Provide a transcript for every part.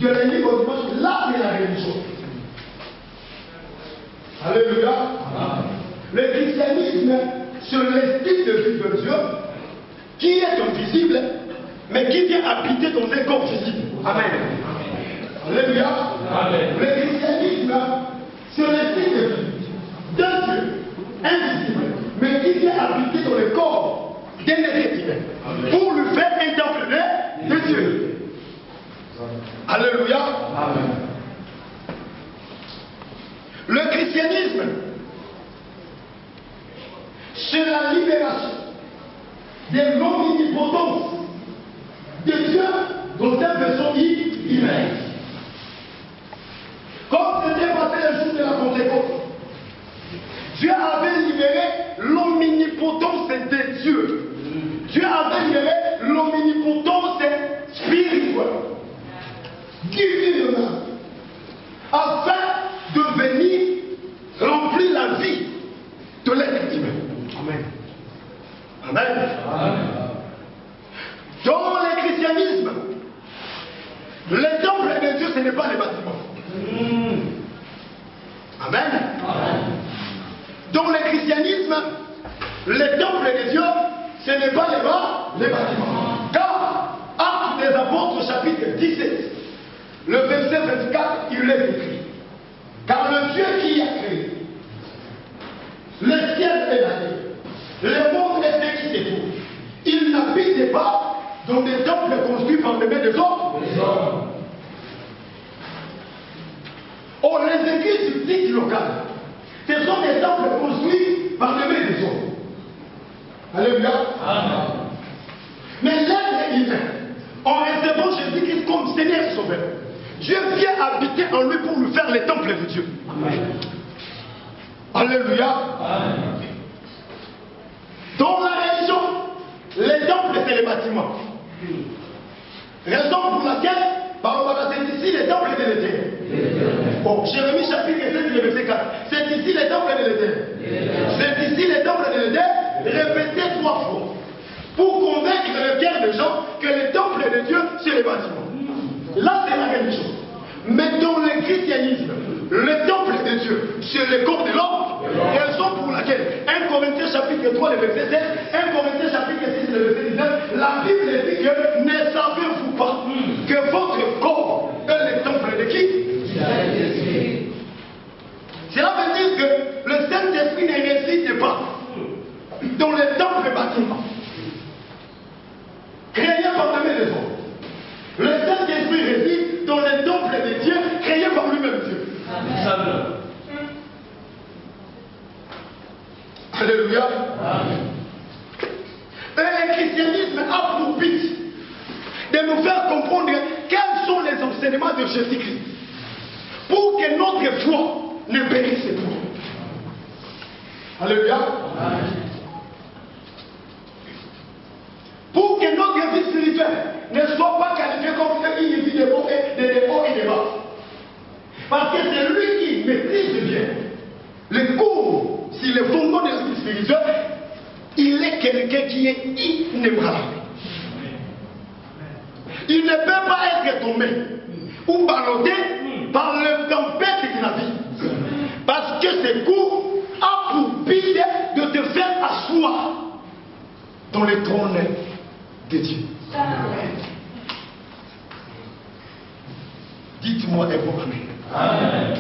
du lundi au dimanche, là c'est la religion. Alléluia. Le christianisme, c'est le style de vie de Dieu qui est invisible, mais qui vient habiter dans un corps visible. Amen. Alléluia. Le christianisme, c'est le style de vie d'un Dieu invisible, mais qui vient habiter dans le corps d'un être humain pour lui faire un temple de Dieu. Alléluia. Le christianisme, c'est la libération de l'omnipotence de Dieu dans sa personne humaine. Comme c'était passé le jour de la Pentecôte, Dieu avait libéré l'omnipotence de Dieu. Dieu avait libéré l'omnipotence spirituelle, divine, afin de venir remplir la vie de l'être humain. Amen. Amen. Dans le christianisme, le temple de Dieu, ce n'est pas les bâtiments. Amen. Dans le christianisme, le temple de Dieu, ce n'est pas les bâtiments. Car, Actes des Apôtres, chapitre 17, le verset 24, il est écrit. Car le Dieu qui a créé le ciel et la terre, le monde et ce qui se trouve, il n'habite pas dans des temples construits par les mains des hommes. Or, les églises dites locales, ce sont des temples construits par les mains des hommes. Alléluia. Mais l'être humain, en recevant Jésus-Christ comme Seigneur et Sauveur, Dieu vient habiter en lui pour lui faire les temples de Dieu. Amen. Alléluia. Dans la religion, les temples, c'est les bâtiments. Raison pour laquelle, c'est ici les temples de l'Éternel. Bon, Jérémie chapitre 7, verset 4. C'est ici les temples de l'Éternel. C'est ici les temples de l'Éternel. Répétez 3 fois. Pour convaincre le cœur des gens que les temples de Dieu, c'est les bâtiments. Là, c'est la religion. Mais dans le christianisme, le temple de Dieu, c'est le corps de l'homme. Raison pour laquelle 1 Corinthiens chapitre 3, le verset 7, 1 Corinthiens chapitre 6, le verset 19, la Bible dit que ne savez-vous pas que votre corps est le temple de qui? Cela veut dire que le Saint-Esprit ne réside pas dans le temple bâtiment créé par les mains des hommes. Le Saint-Esprit réside dans le temple de Dieu créé par lui-même Dieu. Amen. Alléluia. Et le christianisme a pour but de nous faire comprendre quels sont les enseignements de Jésus-Christ pour que notre foi ne périsse pas. Alléluia. Pour que notre vie spirituelle ne soit pas qualifiée comme une vie de haut et de bas. Parce que c'est lui qui maîtrise bien le cours sur le fondement de la vie spirituelle. Il est quelqu'un qui est inébranlable. Il ne peut pas être tombé ou ballotté par le tempête de la vie. Parce que ce cours a pour but de te faire asseoir dans le trône de Dieu. Dites-moi un mot. Amen.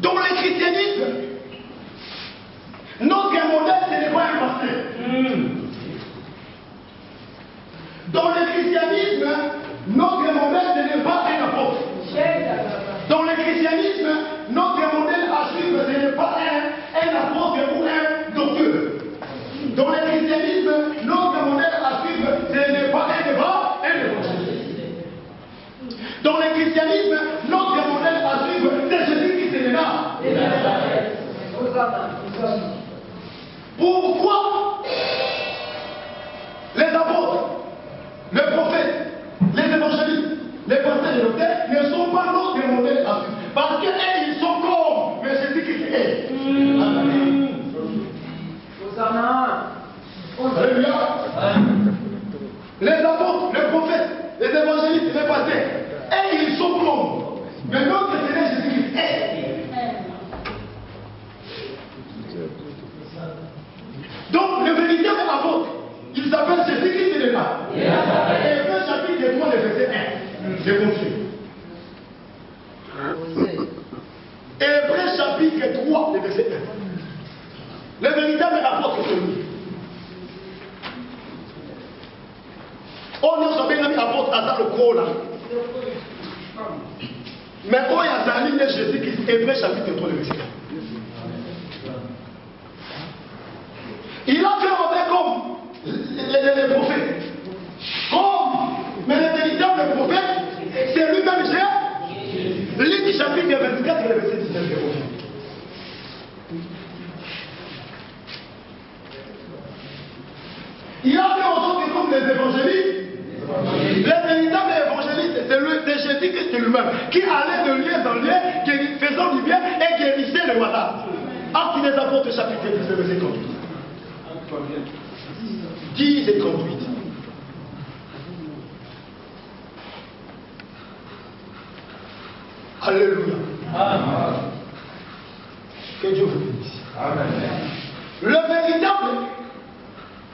Dans le christianisme, notre modèle, ce n'est pas un pasteur. Dans le christianisme, notre modèle, ce n'est pas un apôtre. Dans le christianisme, notre modèle à suivre, ce n'est pas un apôtre ou un docteur. Dans le christianisme, notre modèle à suivre, ce n'est pas un débat, un évangéliste. Dans le christianisme, notre modèle à suivre, c'est Jésus-Christ est là. Pourquoi les apôtres, les prophètes, les évangélistes, les pasteurs et les docteurs ne sont pas notre modèle à suivre? Parce qu'eux, ils sont comme mais Jésus-Christ est. Alléluia. Les apôtres, les prophètes, les disent, mais pasteur, et ils sont comme. Mais notre Seigneur Jésus-Christ est. Donc, le véritable apôtre, il s'appelle Jésus-Christ, il n'est pas. Hébreux chapitre 3, le verset 1. Je confie. Hébreux chapitre 3, le verset 1. Le véritable apôtre, c'est lui. On a sauvé un apôtre à le gros là. Mais quand il y a Zali de Jésus-Christ, Hébreux chapitre 3, le verset 1. Il a fait entrer comme les prophètes. Mais le véritable prophète, c'est lui-même Jésus. Luc chapitre 24, le verset 19. Il a fait entrer comme les évangélistes. Le véritable évangéliste, c'est Jésus-Christ lui-même, qui allait de lieu en lieu, faisant du bien et guérissait les malades. Actes des apôtres, chapitre 10, verset 38. 10 et 38. Alléluia. Amen. Que Dieu vous bénisse. Amen. Le véritable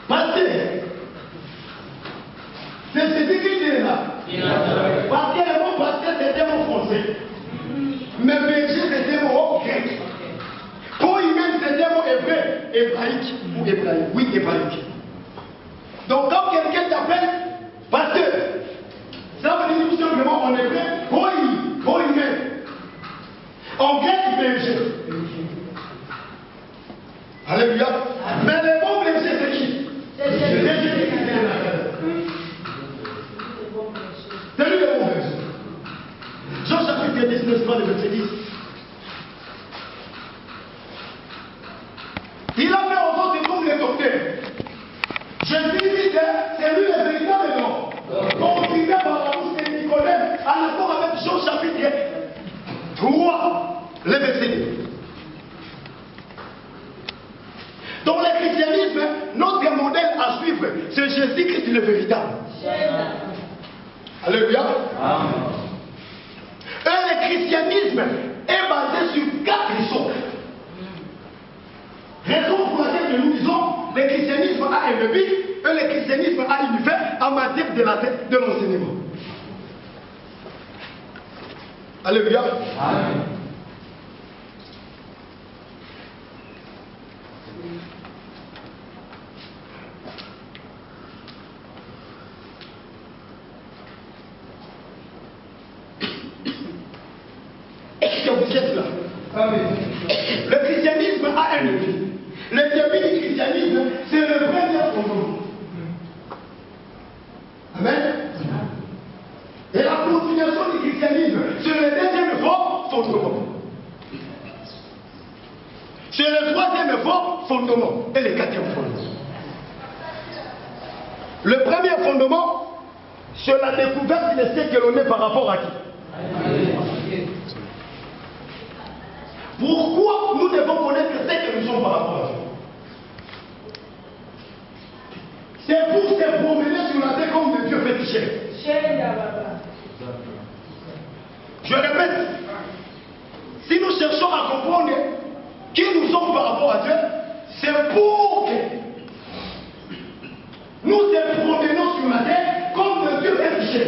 pasteur, c'est Jésus qui est là. Parce que le mot pasteur, c'est un mot français. Mais berger, c'est un mot grec. Pour lui-même, c'est un mot hébreu, hébraïque ou hébraïque. Oui, hébraïque. Donc, quand quelqu'un t'appelle pasteur, ça veut dire tout simplement en hébreu, pour lui-même. En grec, berger. Alléluia. Mais le bon berger, c'est qui? C'est Jésus qui est là. C'est lui le bon berger. Jean chapitre 19, le verset 10. Il a fait en sorte comme les docteurs. Jésus-Christ, c'est lui le véritable nom. Confirmé par la bouche de Nicodème, en accord avec Jean chapitre 3, le verset 2. Dans le christianisme, notre modèle à suivre, c'est Jésus-Christ le véritable. Alléluia. Amen. Et le christianisme est basé sur 4 choses. Raison pour laquelle nous disons le christianisme a un but et le christianisme a une fin en matière de l'enseignement. Alléluia. Amen. Est-ce que vous êtes là? Amen. Le christianisme a un but. Le début du christianisme, c'est le premier fondement. Amen. Et la continuation du christianisme, c'est le deuxième fondement. C'est le troisième fondement et le quatrième fondement. Le premier fondement, c'est la découverte de ce que l'on est par rapport à qui? Pourquoi nous devons connaître ce que nous sommes par rapport à Dieu? C'est pour se promener sur la terre comme de Dieu féticheur. Je répète, si nous cherchons à comprendre qui nous sommes par rapport à Dieu, c'est pour que nous se promenons sur la terre comme de Dieu féticheur.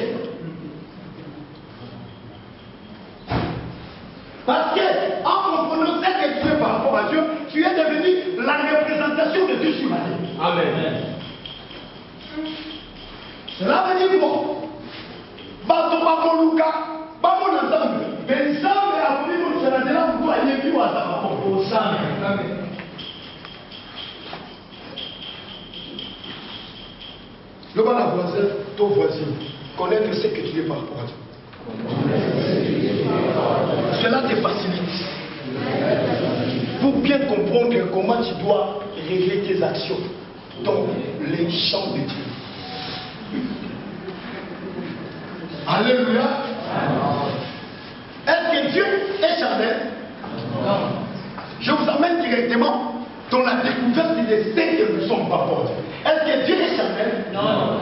Parce que, en comprenant ce que tu es par rapport à Dieu, tu es devenu la représentation de Dieu sur la terre. Amen. Cela veut dire bon. Bato bakoluka, bamo na Nzambe. Mais Nzambe a voulu nous faire de là pour toi et puis à sa propre sang. Amen. Le bon voisin, ton voisin, connaître ce que tu es par rapport à Dieu. Cela te facilite pour bien comprendre comment tu dois régler tes actions dans les champs de Dieu. Alléluia. Est-ce que Dieu est charnel? Non. Je vous amène directement dans la découverte de ce que nous sommes par rapport à Dieu. Est-ce que Dieu est charnel? Non.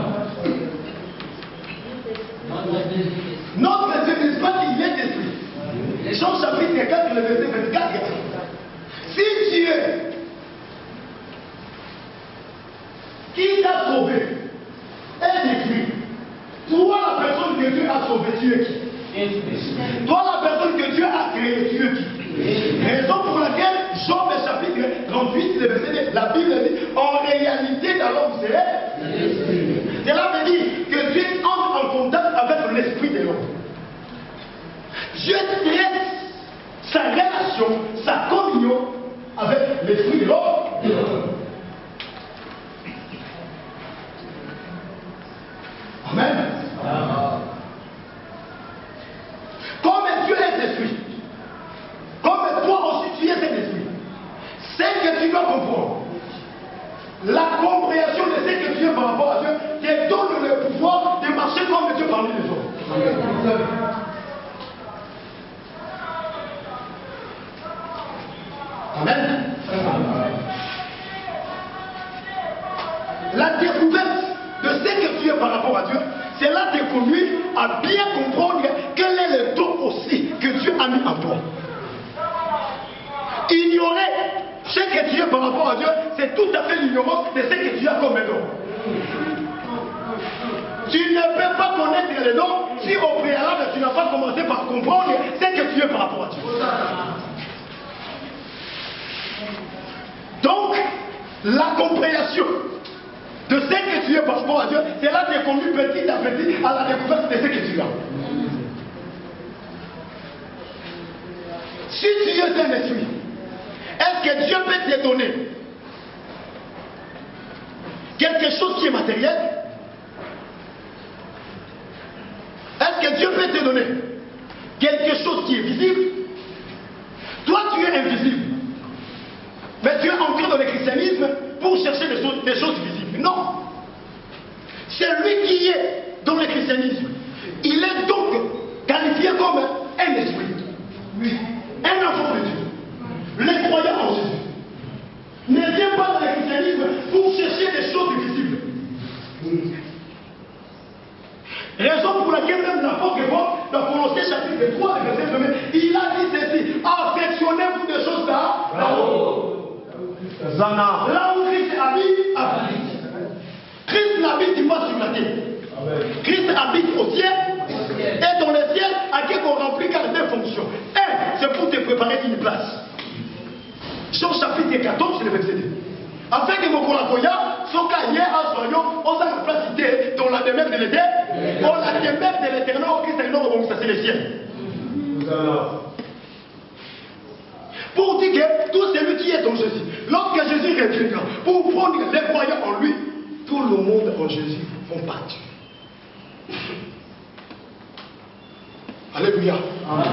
le verset 24. Si Dieu, qui t'a sauvé, est détruit, toi la personne que Dieu a sauvée, tu es qui? Toi la personne que Dieu a créée, tu es qui? Raison pour laquelle Job chapitre 38, le verset 9, la Bible dit, en réalité dans l'homme c'est. Cela veut dire que Dieu entre en contact avec l'esprit de l'homme. Dieu traite sa relation, sa communion avec l'esprit de l'homme. Amen. Comme Dieu est esprit, comme toi aussi tu es cet esprit, c'est que tu dois comprendre. La compréhension de ce que Dieu par rapport à Dieu te donne le pouvoir de marcher comme Dieu parmi les autres. Amen. La découverte de ce que tu es par rapport à Dieu, cela te conduit à bien comprendre quel est le don aussi que Dieu a mis en toi. Ignorer ce que tu es par rapport à Dieu, c'est tout à fait l'ignorance de ce que tu as comme don. Tu ne peux pas connaître les dons si au préalable tu n'as pas commencé par comprendre ce que tu es par rapport à Dieu. Donc, la compréhension de ce que tu es par rapport à Dieu, c'est là que tu es conduit petit à petit à la découverte de ce que tu as. Si tu es un esprit, est-ce que Dieu peut te donner quelque chose qui est matériel? Est-ce que Dieu peut te donner quelque chose qui est visible? Toi, tu es invisible. Mais tu es entré dans le christianisme pour chercher des choses visibles. Non. C'est lui qui est dans le christianisme. Il est donc qualifié comme un esprit. Oui. Un enfant de Dieu. Les croyants en Jésus. Ne viens pas dans le christianisme pour chercher des choses visibles. Raison pour laquelle même l'apôtre Paul, dans Colossiens chapitre 3, verset 1, il a dit ceci: affectionnez-vous des choses là-haut. Là où Christ habite. Christ n'habite pas sur la terre. Christ habite au ciel. Et dans le ciel, à qui on remplit car deux fonctions. Un, c'est pour te préparer une place. Jean chapitre 14, c'est le verset 2. Afin que mon collaborateur, son cahier en soyons, on a la place d'idée dans la demeure de l'éternel. Dans la demeure de l'éternel, Christ est l'homme, ça c'est le ciel. Pour dire que tout celui qui est en Jésus, lorsque Jésus reviendra, pour prendre les croyants en lui, tout le monde en Jésus vont partir. Alléluia. Amen.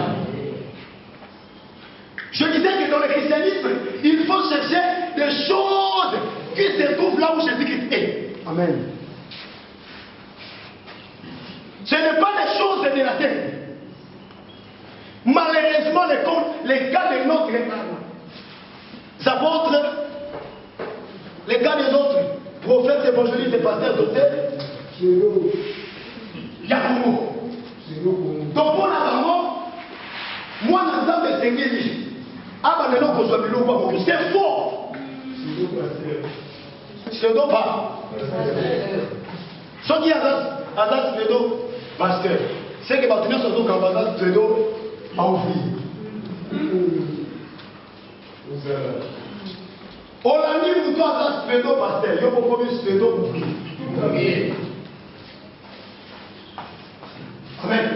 Je disais que dans le christianisme, il faut chercher des choses qui se trouvent là où Jésus-Christ est. Amen. Ce n'est pas des choses de la terre. Malheureusement, les gars de notre apôtres, les gars de notre prophètes, évangélistes, pasteurs, docteurs, Yakumo. Donc, pour l'avant, moi, je n'ai pas de ah, mais non, c'est faux. C'est donc pas. Ce qui est à Pseudo, pasteur, c'est que maintenant, c'est donc un Pseudo en vie. On a mis pour toi un Pseudo, pasteur. Il y a beaucoup de Pseudo pour vie. Amen.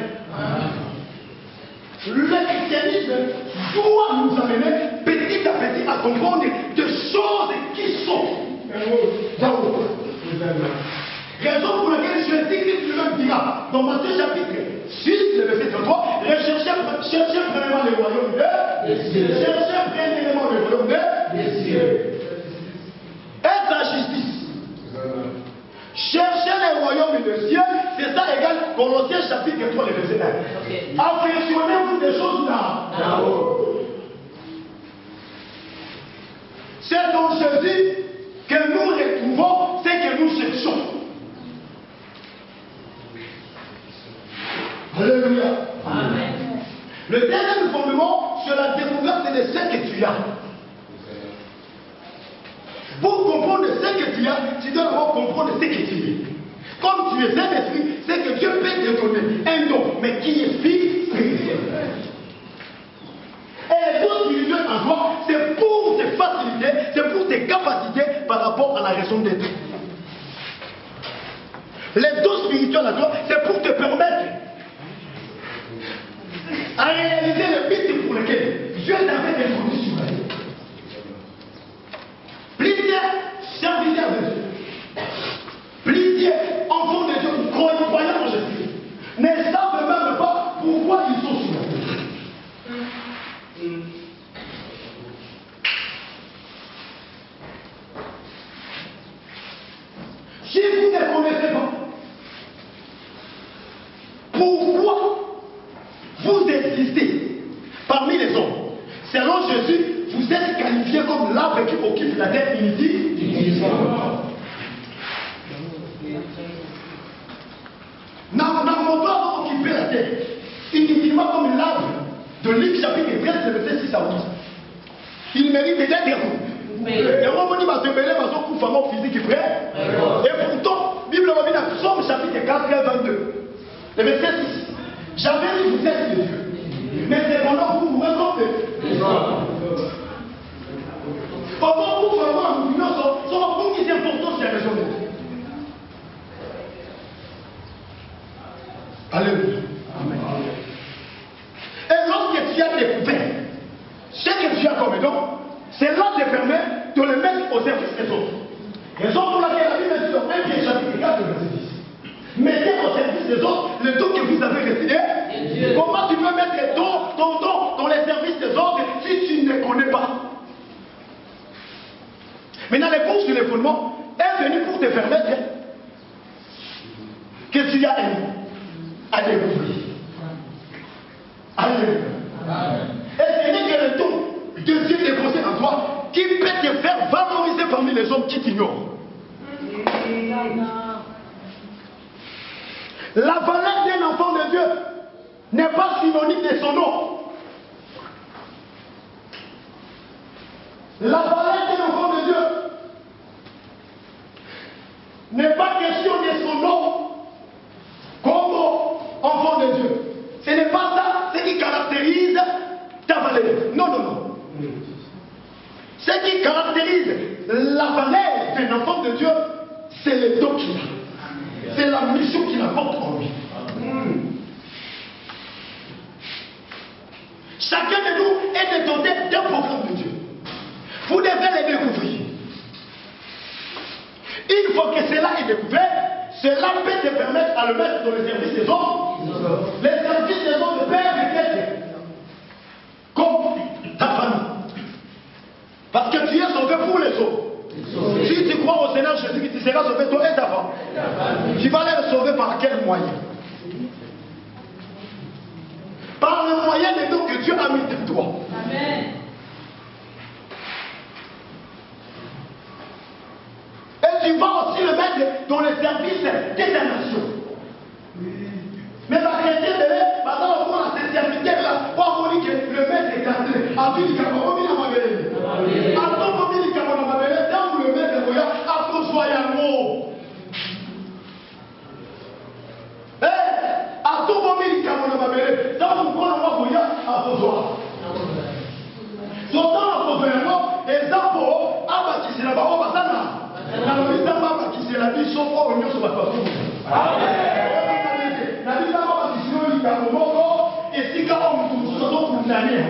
Le christianisme doit nous amener petit à petit à comprendre des choses qui sont là-haut. Raison pour laquelle Jésus-Christ lui-même dira dans Matthieu chapitre 6, le verset 33, cherchez premièrement le royaume des cieux. Cherchez premièrement le royaume des cieux. Et sa justice. Cherchez le royaume des cieux, c'est ça égale Colossiens chapitre 3, le verset 1. Affectionnez-vous des choses là-haut. C'est dans Jésus que nous retrouvons ce que nous cherchons. Alléluia. Amen. Le deuxième fondement sur la découverte de ce que tu as. Pour comprendre ce que tu as, tu dois d'abord comprendre ce que tu es. Comme tu es un esprit, c'est que Dieu peut te donner un don, mais qui est spirituel. Et le don spirituel en toi, c'est pour tes facilités, c'est pour tes capacités par rapport à la raison d'être. Les dons spirituels à toi, c'est pour te permettre à réaliser le but pour lequel Dieu t'avait introduit sur la vie. Plusieurs serviteurs de Dieu, plusieurs enfants de Dieu, croyants en Jésus, ne savent même pas pourquoi ils sont sur la terre. Si vous ne connaissez pas pourquoi vous existez parmi les hommes, selon Jésus, vous êtes qualifié comme l'arbre qui occupe la terre inutilement. N'avons pas occupé la terre inutilement comme l'arbre de Luc chapitre 13, verset 6 à 8. Il mérite d'être déroulé. Et on dit que c'est physique frère. Et pourtant, la Bible va dire dans Psaume chapitre 4, verset 22. Le verset 6. J'avais dit vous êtes des dieux. Mais cependant vous vous retrouvez. Comment vous vraiment nous sont beaucoup plus importants sur la raison d'être. Alléluia. Et lorsque tu as découvert ce que tu as comme don, cela te permet de le mettre au service des autres. Raison pour laquelle la Bible dit dans 1 Pierre chapitre 4, verset 10. Mettez au service des autres le don que vous avez reçu. Comment tu peux mettre ton don dans les services des autres si tu ne connais pas? Maintenant, les bourses sur les fondements est venue pour te permettre que tu as un don à découvrir. Alléluia. Et ce n'est que le don de Dieu déposé en toi qui peut te faire valoriser parmi les hommes qui t'ignorent. La valeur d'un enfant de Dieu n'est pas synonyme de son nom. La valeur d'un enfant de Dieu n'est pas question de son nom comme enfant de Dieu. Ce n'est pas ça ce qui caractérise ta valeur. Non, non, non. Ce qui caractérise la valeur d'un enfant de Dieu, c'est le don qu'il a. C'est la mission qu'il apporte en lui. Chacun de nous est doté d'un programme de Dieu. Vous devez le découvrir. Une fois que cela est découvert, cela peut te permettre à le mettre dans le service des autres. Les services des autres pères et mères. Comme ta famille. Parce que tu es sauvé pour les autres. Si tu crois au Seigneur Jésus, tu seras sauvé toi et ta femme. Tu vas les sauver par quel moyen? Par le moyen des dons que Dieu a mis de toi. Amen. Et tu vas aussi le mettre dans le service des nations. Mais la chrétienne, par exemple, pour la serviteur là, on dit que le maître est cassé. A vu qu'il y a un homme à m'abeler. A ton homme qui a un m'abeler, dans le maître, regarde, à ton soyant. A ton homme qui a un m'abeler, dans le coin, on va regarder, à ton soir. Sautant le gouvernement, les impôts, à bâtir la barre, on va s'en aller. Dans le temps, bâtir la vie, sauf au union sur ma façon. La vie n'a pas participé au Ligamoko et si quand on nous sommes condamnés.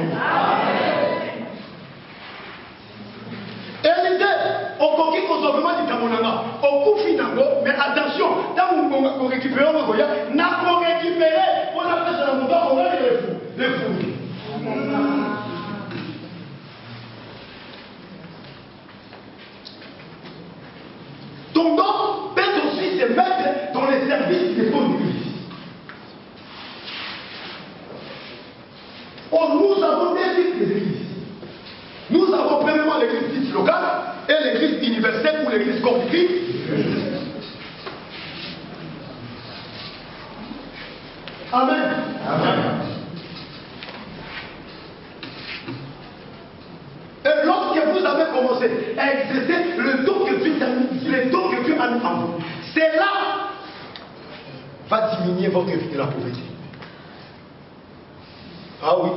Et l'idée, au coquille consommement du Camonanga, au coup final, mais attention, quand on récupère le voyage, n'a pas récupéré, on a fait sur la montagne, on va les fous. Ton don peut aussi se mettre dans les services des bonnes églises. Nous avons des types d'églises. Nous avons premièrement l'église dite locale et l'église universelle ou l'église corps du Christ. Amen. Amen. à exercer le don que Dieu t'a mis, le don que Dieu a mis en vous. C'est là va diminuer votre vie de la pauvreté. Ah oui.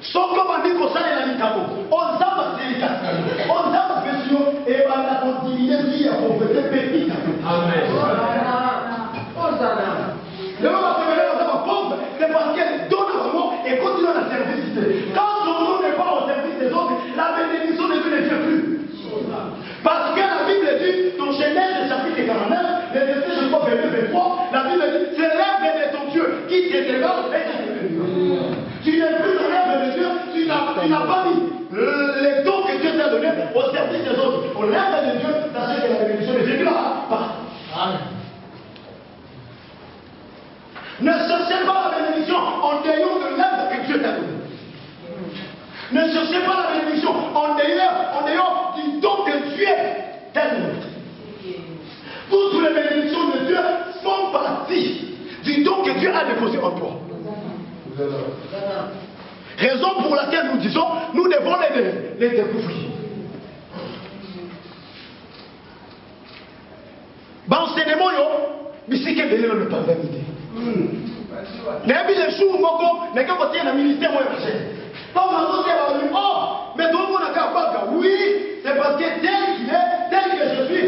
Sauf comme on dit qu'on s'en est la mitabo. On s'en délicat. On s'en question et on a continué de dire qu'on faisait petit. Amen. Le moment où on est pauvre, c'est parce qu'elle donne à l'amour et continue à la servir. Quand son nom n'est pas au service des autres, la bénédiction de Dieu ne vient plus. Parce que la Bible dit, dans Genèse chapitre 49, les versets, je crois, 22-23, la Bible dit, c'est l'œuvre de ton Dieu qui t'élève et qui te bénit. Tu n'es plus dans l'œuvre de Dieu, tu n'as pas mis les dons que Dieu t'a donnés au service des autres. Pour l'œuvre de Dieu, sachez que la bénédiction ne vient pas. Ne cherchez pas la bénédiction en dehors de l'œuvre que Dieu t'a donnée. Ne cherchez pas la bénédiction en dehors du don que Dieu t'a donné. Toutes les bénédictions de Dieu font partie du don que Dieu a déposé en toi. Raison pour laquelle nous disons, nous devons les découvrir. L'enseignement, mais c'est que Dieu ne peut pas valider. N'ayez les jours, n'est qu'à côté de la militaire, moi, oh, mais tout le monde a qu'à pas. Oui, c'est parce que tel qu'il est, tel que je suis,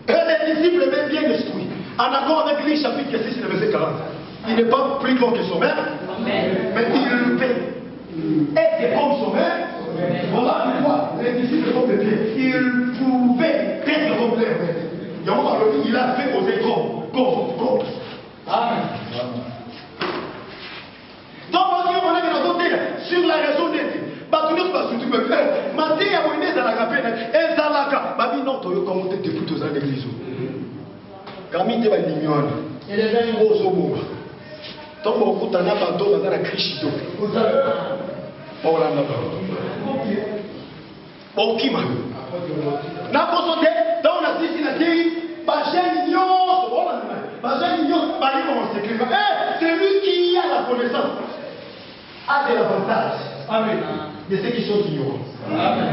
les disciples même bien instruits, en accord avec lui, chapitre 6, le verset 40. Il n'est pas plus grand que son maître, mais il le paie. Être comme son maître, voilà pourquoi les disciples sont de pied. Il pouvait être comme leur maître. Il a fait aux écoles, comme. Amen. Donc, on a dit sur la raison d'être. Batunus basutu me fait. Maté a moiné dans la capelle. Et Zalaka. Babi non, tu as commenté depuis 2 ans d'église. Camille te va l'ignorer. Et les gens ils vont au bout. Donc, on vous t'en a pas d'autres dans la crichito. On l'a pas. Ok, man. N'a pas sauté. Donc, on a dit, il a dit, c'est lui qui a la connaissance, a de l'avantage. Amen. De ceux qui sont ignorants. Amen.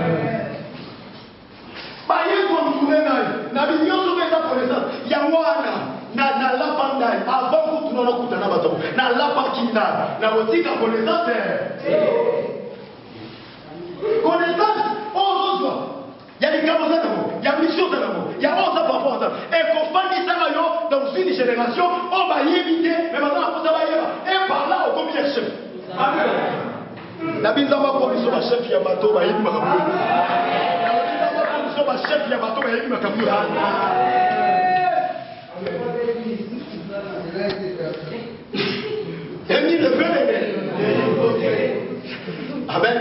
Il y a des capacités d'amour, il y a mission d'amour, il y a 11 ans par rapport à ça. Et qu'on fasse ça dans une génération, on va y éviter, mais maintenant on va y éviter. Et par là, on combien de chefs. Amen. La Bible va comme ils sont chef, il y a bateau, il y a une macabre. Ils sont chef, il y a bateau, il y a une macabre. Et le fait Amen.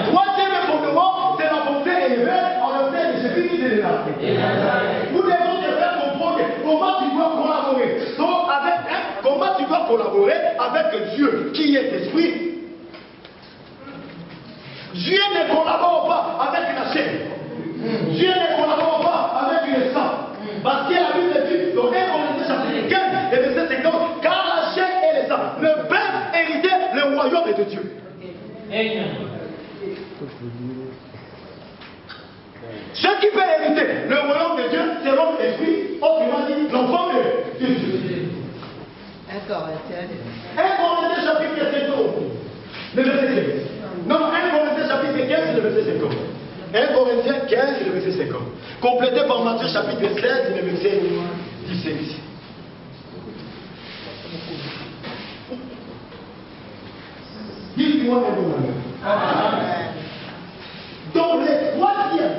Troisième fondement, c'est la volonté élevée en le fait de ce qui est là. Nous devons te faire comprendre comment tu dois collaborer. Donc, comment tu dois collaborer avec Dieu qui est esprit. Dieu ne collabore pas avec la chair. Dieu ne collabore pas avec le sang. Parce que la Bible dit, dans 1 Corinthiens chapitre 15, et verset 50, car la chair et le sang ne peuvent hériter le royaume de Dieu. Ceux qui peuvent hériter le royaume de Dieu, c'est l'homme esprit, autrement dit, l'enfant de Dieu. 1 Corinthiens chapitre 5, le verset 15. Non, 1 Corinthiens chapitre 15, le verset 50. 1 Corinthiens 15, le verset 50. Complété par Matthieu chapitre 16, le verset 17. Dites-moi un bon moment. Donc, le troisième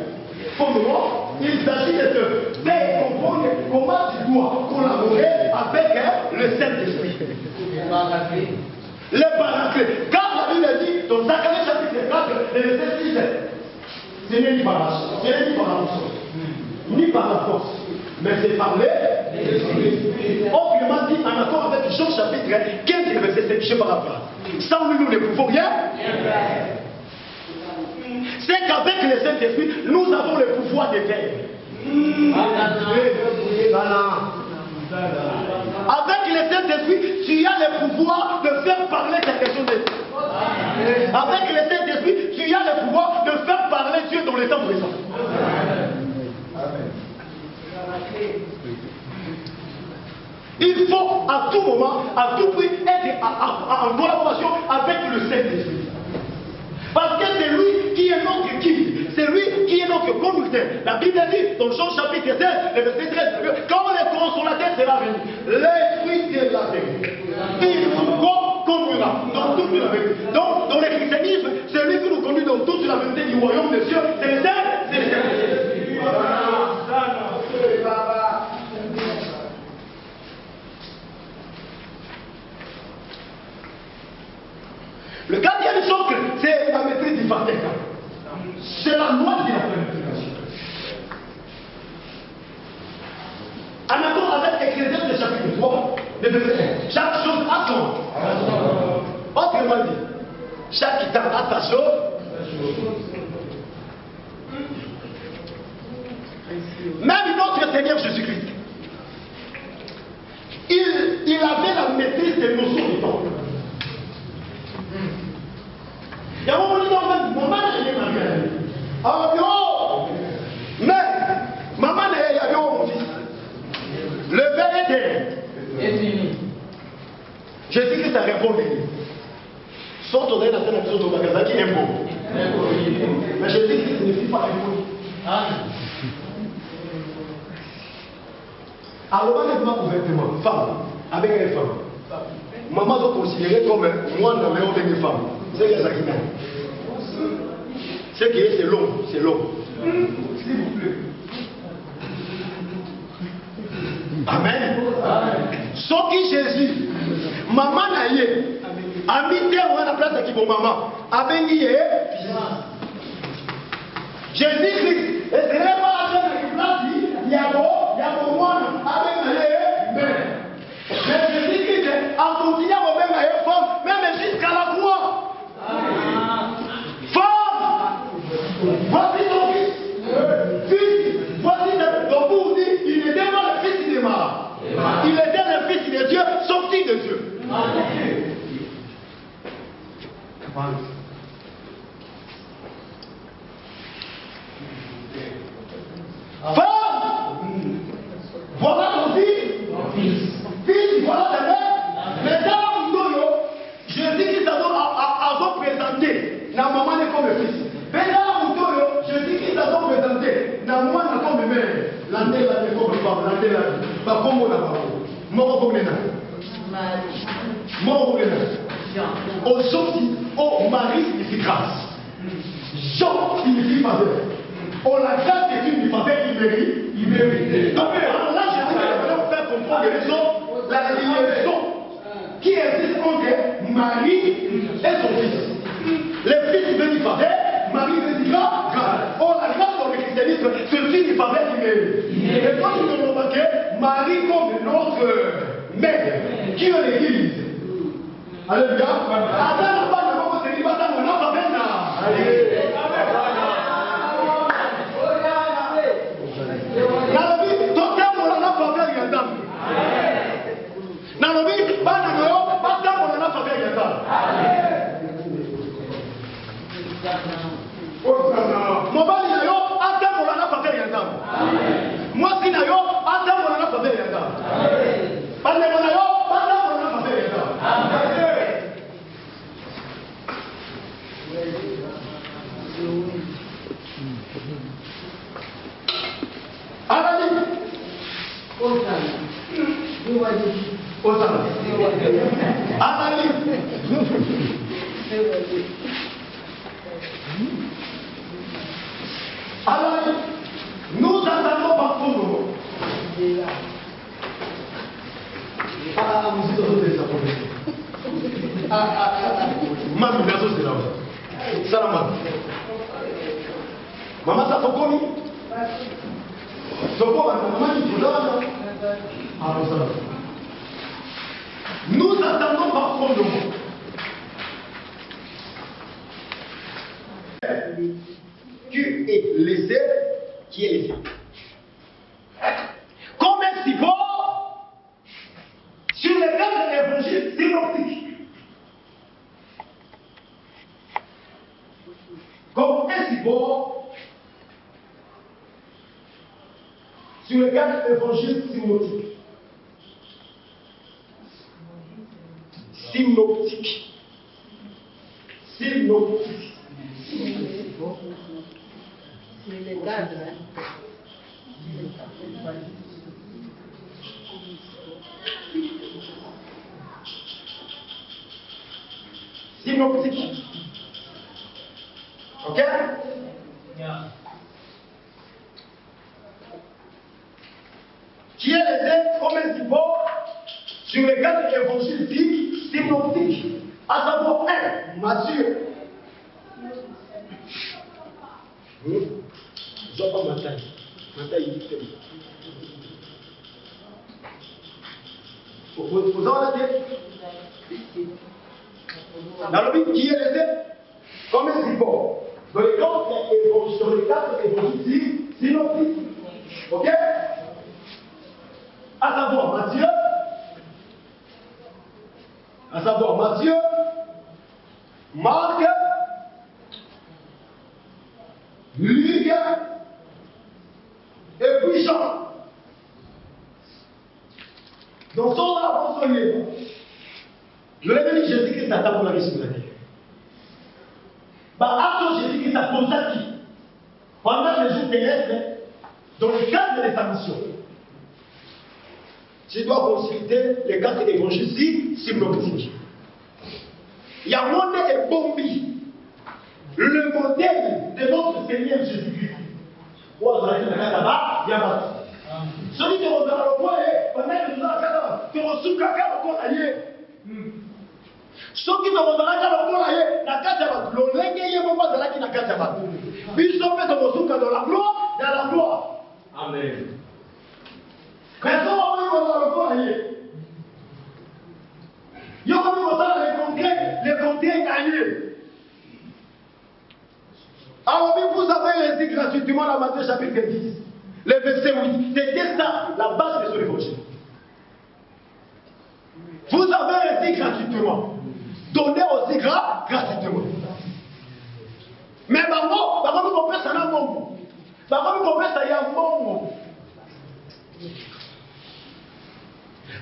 fondement, il s'agit de te faire comprendre comment tu dois collaborer avec le Saint-Esprit. Le paraclet. Car la Bible dit, dans Zacharie chapitre 4, le verset 6, ce n'est ni par la force, ni par la force, mais c'est par l'Esprit. Autrement dit, en accord avec Jean chapitre 15, le verset 5, je sais pas la phrase. Sans lui, nous ne pouvons rien. C'est qu'avec le Saint-Esprit, nous avons le pouvoir de faire. Avec le Saint-Esprit, tu as le pouvoir de faire parler quelque chose de Dieu. Avec le Saint-Esprit, tu as le pouvoir de faire parler Dieu dans le temps présent. Il faut à tout moment, à tout prix, être en collaboration avec le Saint-Esprit. Parce que c'est lui qui est notre guide, c'est lui qui est notre conducteur. La Bible dit dans Jean chapitre 16, le verset 13, quand le consolateur sera venu, l'Esprit de la vérité, il vous conduira dans toute la vérité. Donc, dans le christianisme, c'est lui qui nous conduit dans toute la vérité du royaume des cieux. C'est le Saint-Esprit. Le quatrième socle, c'est la maîtrise du fardeau. C'est la loi de la planification. En accord avec Ecclésiaste chapitre 3, le verset 1. Chaque chose a son. Autrement dit, chaque temps a sa chose. Même notre Seigneur Jésus-Christ, il avait la maîtrise des notions du temps. Il y a un moment où maman n'a rien marié. Mais maman n'a rien marié mon fils. Le verre est fini. Jésus-Christ a répondu. Saute au dernier dans le magasin qui est beau. Mais Jésus-Christ ne fit pas répondre. Alors, on est ouvertement, femme, avec les femmes. Maman doit considérer comme moi, la meilleure des femmes. C'est les agriments. Ce qui est, c'est l'homme. C'est l'homme. S'il vous plaît. Amen. Sauf que Jésus, maman n'a eu, a mis terre à la place de qui mon maman, a béni Jésus-Christ, et c'est vraiment la place de place, il y a mon moine, a béni mais Jésus-Christ a continué à me mettre femme, même jusqu'à la croix. Femme, voici ton fils. Fils, voici ton pour dire, il n'était pas le fils de Marie. Il était le fils de Dieu, sorti de Dieu. Femme, voilà ton fils. Fils, voilà ta mère. Mais dans Jésus-Christ a présenté, na maman est comme le fils. Mais dans Jésus-Christ a présenté, na moi na comme mère. L'année là comme femme, l'année là. Pas comme on a pas. Moi comme nena. Moi comme nena. Aujourd'hui, oh Marie signifie grâce. Jean signifie faveur. Oh la grâce est une faveur qui mérite. Donc là, Jésus va vous faire comprendre la liaison qui existe entre Marie et son fils. Le fils veut dire faveur, Marie veut dire grâce. Or la grâce dans le christianisme, c'est aussi une faveur qui mérite. Et quand nous devons remarquer, Marie comme notre mère, qui est l'église. Alléluia. Attends, pas de comment c'est dit, pas dans la faveur. Mobali na yo atambola na faveur ya Nzambe. Mwasi na yo atambola na faveur ya Nzambe. Bandeko na yo atambola na faveur ya Nzambe. Alani. Osana. Alani. Alors, nous attendons par contre. Vous êtes des apôtres. Maman, c'est là. Salam. Maman, ça faut qu'on y. Nous attendons par fondement. Tu es laissé, qui est laissé. Comme un support support sur les 4 évangiles synoptiques. Synoptique. Synoptique. Synoptique. Ok? Yeah. Qui est laissé comme un support sur les 4 évangiles synoptiques, à savoir 1, Matthieu. Je vois pas ma taille. Ma taille est différente. Vous en avez dans le but qui est laissé comme un support dans les 4 évangiles synoptiques. Ok? À savoir Matthieu, Marc, Luc et puis Jean. Donc, son apôtre livre. Le révérend Jésus-Christ attend pour la mission de la terre. Acte Jésus-Christ a consacré pendant les jours terrestres dans le cadre de sa mission. Je dois consulter les 4 évangiles synoptiques. Il y a Mondé et Bombi, le modèle de notre Seigneur Jésus-Christ. Celui qui vous a envoyé, pendant que nous avons fait, tu reçois quelqu'un au collier. Ceux qui nous ont envoyé, la carte à votre l'olègue et mon voisin qui n'a qu'à votre. Puis ils sont fait dans la gloire, dans la gloire. Amen. Mais ça va vous le collier. Il y a les congrès gagnés. Alors, vous avez laissé gratuitement la Matthieu chapitre 10, le verset 8. C'était ça, la base de son évangile. Vous avez laissé gratuitement. Donnez aussi gratuitement. Mais maman, vous comprenez ça, maman. Vous comprenez ça, il y a un bon.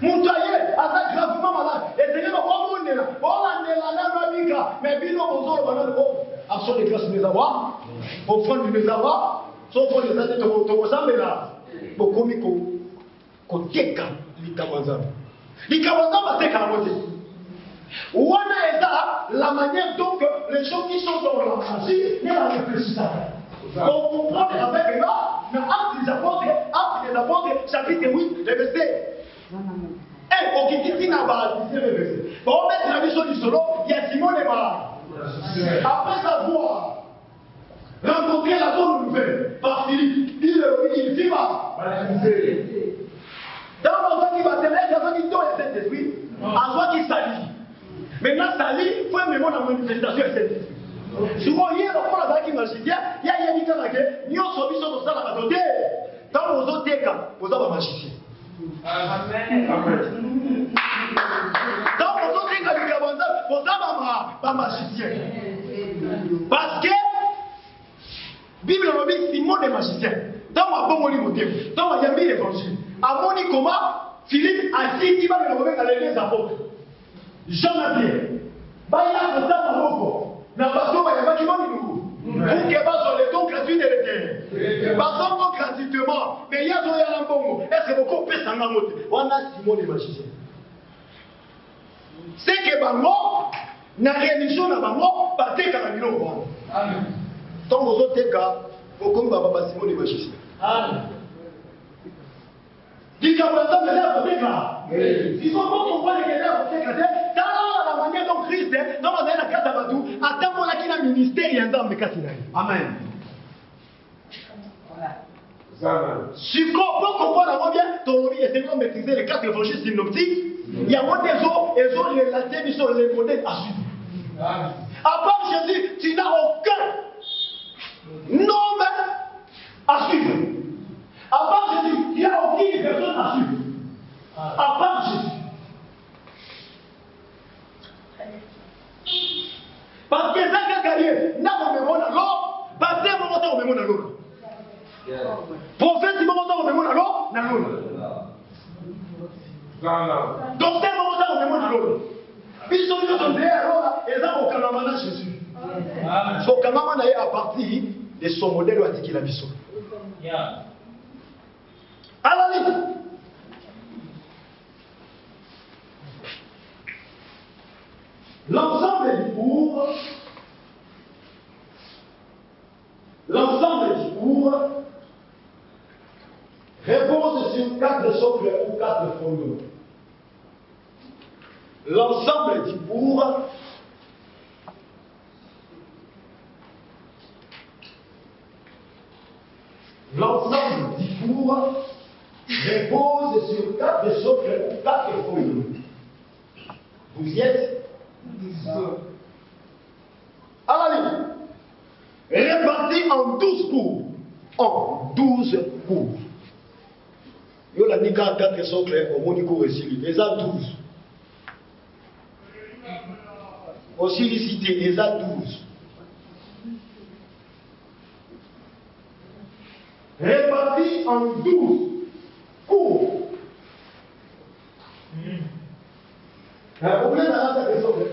Mon taillé, à ça gravement malade. Et c'est là, on est là. On est là, mais bien, on a action de grâce nous avoir, offrande nous avoir, sauf pour les années de mon là. Pour qu'on teka l'ikamanzaba. L'ikamanzaba, c'est qu'à moitié. On a la manière dont les gens qui sont dans la magie ne la réfléchissent pas. On comprend avec là, mais Actes des apôtres, chapitre 8, le verset. Au Kititi n'a pas le verset. Bon, on met la mission du solo, il y a Simon et Marie. Après avoir rencontré la bonne nouvelle par Philippe, il fit pas. Dans le temps qui va tenir, il y a qui donne le Saint-Esprit, en soi qui s'allie. Maintenant, s'allie, il faut aimer la manifestation du Saint-Esprit. Souvent, il y a un peu qui magicien, il y a un peu qui nous sommes dans la bataille. Dans nos autres cas, vous avez un magicien. Amen. Dans nos autres cas, vous avez un magicien. Parce que Bible dit Simon est magicien. Dans ma bonne motive, dans ma yambi l'évangile. À mon comment Philippe a dit qu'il va le remettre dans les apôtres. Jean a dit, Baya a fait un mot. N'a pas de mal, qui m'a dit nous. Pour que va sur les dons gratuits de l'éternel. Pas seulement gratuitement, mais il y a un bon. Est-ce que vous comprenez ça? On a Simon le magicien. C'est que Bango, na religion na Bango, pas de carabino. Amen. Tant aux autres cas, vous comme Baba Simon le magicien. Amen. Dis qu'à présent, mais là, vous êtes là. Ils sont pas comprendre que là, vous êtes là. Dans la manière dont Christ, dans la carte à Badou, attends pour la qui a ministère, il y a un dame de Katinari. Amen. Si pour comprendre avant bien, ton vie est de maîtriser les 4 évangiles synoptiques, il y a moins des autres, et autres, les latins, ils sont les modèles à suivre. À part Jésus, tu n'as aucun nom à suivre. À part Jésus, il n'y a aucune personne à suivre. À part Jésus. Parce que ça, quelqu'un n'a pas de alors, baptême Prophète, il m'a montré au mémoire, alors, non. Docteur, il m'a montré au mémoire, alors. Puis, ils sont venus au dehors, alors, ils ont au Kanamana Jésus. So, Kanamana est à partir de son modèle où a dit qu'il a vu ça. À la ligne. L'ensemble du cours repose sur 4 socles ou 4 fondements. L'ensemble du cours repose sur 4 socles ou 4 fondements. Vous y êtes? À la ligne. Répartis en 12 cours. En 12 cours. Yo la dit 4 socles au monico aussi. Les a 12. Aussi licité, les a 12. Répartis en 12 cours. Vous voulez la socles.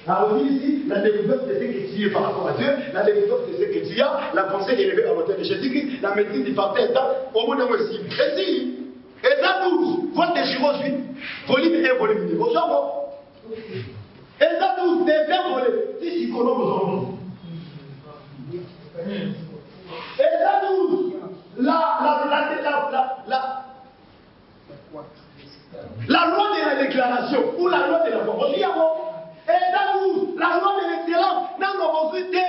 Alors ici, la découverte de ce que tu es par rapport à Dieu, la découverte de ce que tu as, la pensée élevée à l'auteur de Jésus-Christ, la maîtrise du parterre, au monde de aussi. Et si, et ça 12, vote des juros 8, volume 1, volume 2. Au genre, et ça 12, des verbes volés, si tu connais vos enfants. Et ça 12, la loi de la déclaration ou la loi de la foi. Et là où la loi de l'excellence n'a pas consulté.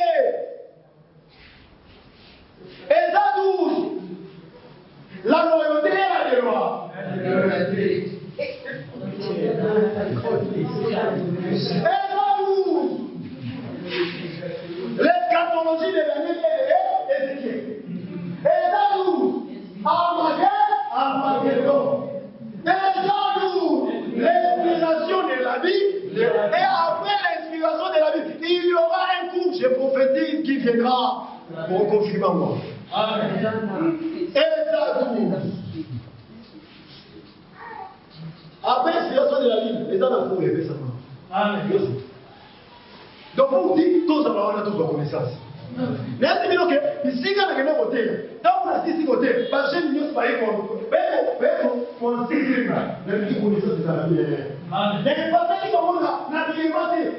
Et là où la loyauté et la loi. Et là où l'eschatologie de l'année est Ézéchiel. Et là où Armageddon. Et là où l'inspiration de la vie. Et après l'inspiration de la vie, il y aura un coup, je prophétise, qui viendra pour confirmer moi. Et ça tout. Après l'inspiration de la vie, les gens n'ont pas rêvé ça. Donc vous dites, tous avoir tous vos connaissances. Mais c'est bien que ici quand on est voté, donc on a ici voté, parce que nous sommes pas pour un sixième, même si connaissance de la vie. Mais pas ça qui va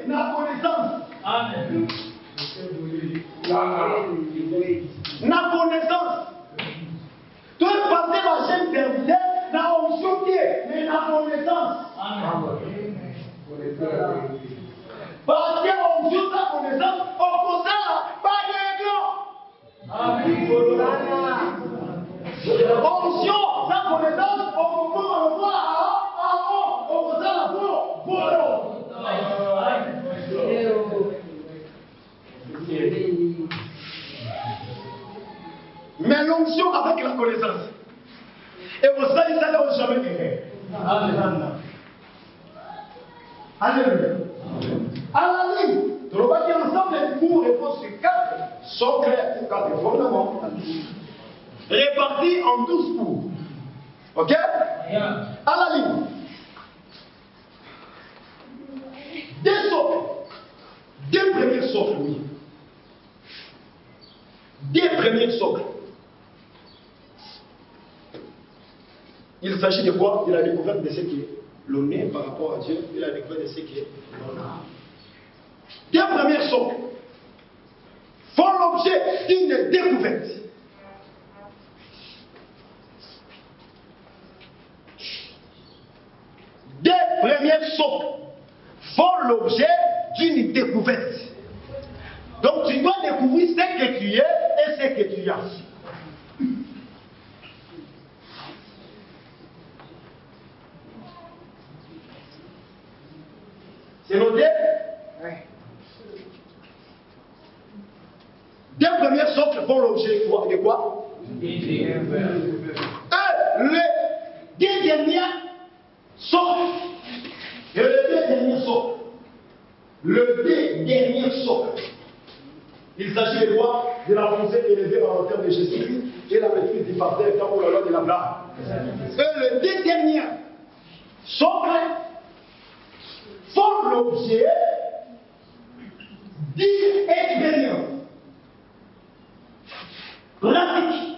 la connaissance. Amen. La connaissance. Tu es passé la chaîne serviteur, la onction qui est, mais la connaissance. Amen. Parce que onction, la connaissance, on peut ça, pas de onction, sa connaissance, on peut le voir on peut ça la pour. Mais l'onction avec la connaissance. Et vous savez, ça n'a jamais erré. Alléluia. À la ligne, tu le vois qu'ensemble, les cours reposent sur 4 socles ou 4 fondements. Répartis en 12 cours. Ok? À la ligne. 2 socles. 2 premiers socles, oui. 2 premiers socles. Il s'agit de quoi? De la découverte de ce qui est l'honneur par rapport à Dieu et la découverte de ce qui est l'honneur. 2 premiers socles font l'objet d'une découverte. Deux premiers socles font l'objet d'une découverte. Donc tu dois découvrir ce que tu es et ce que tu as. C'est noté? Deux premiers socles font l'objet de quoi? Le deux derniers socles. Et le deux derniers socles. Le deux derniers socles Il s'agit des droits de la pensée élevée à hauteur de Jésus-Christ et la maîtrise du parterre comme la loi de l'Abraham. Et les deux derniers socles font l'objet d'une expérience pratique.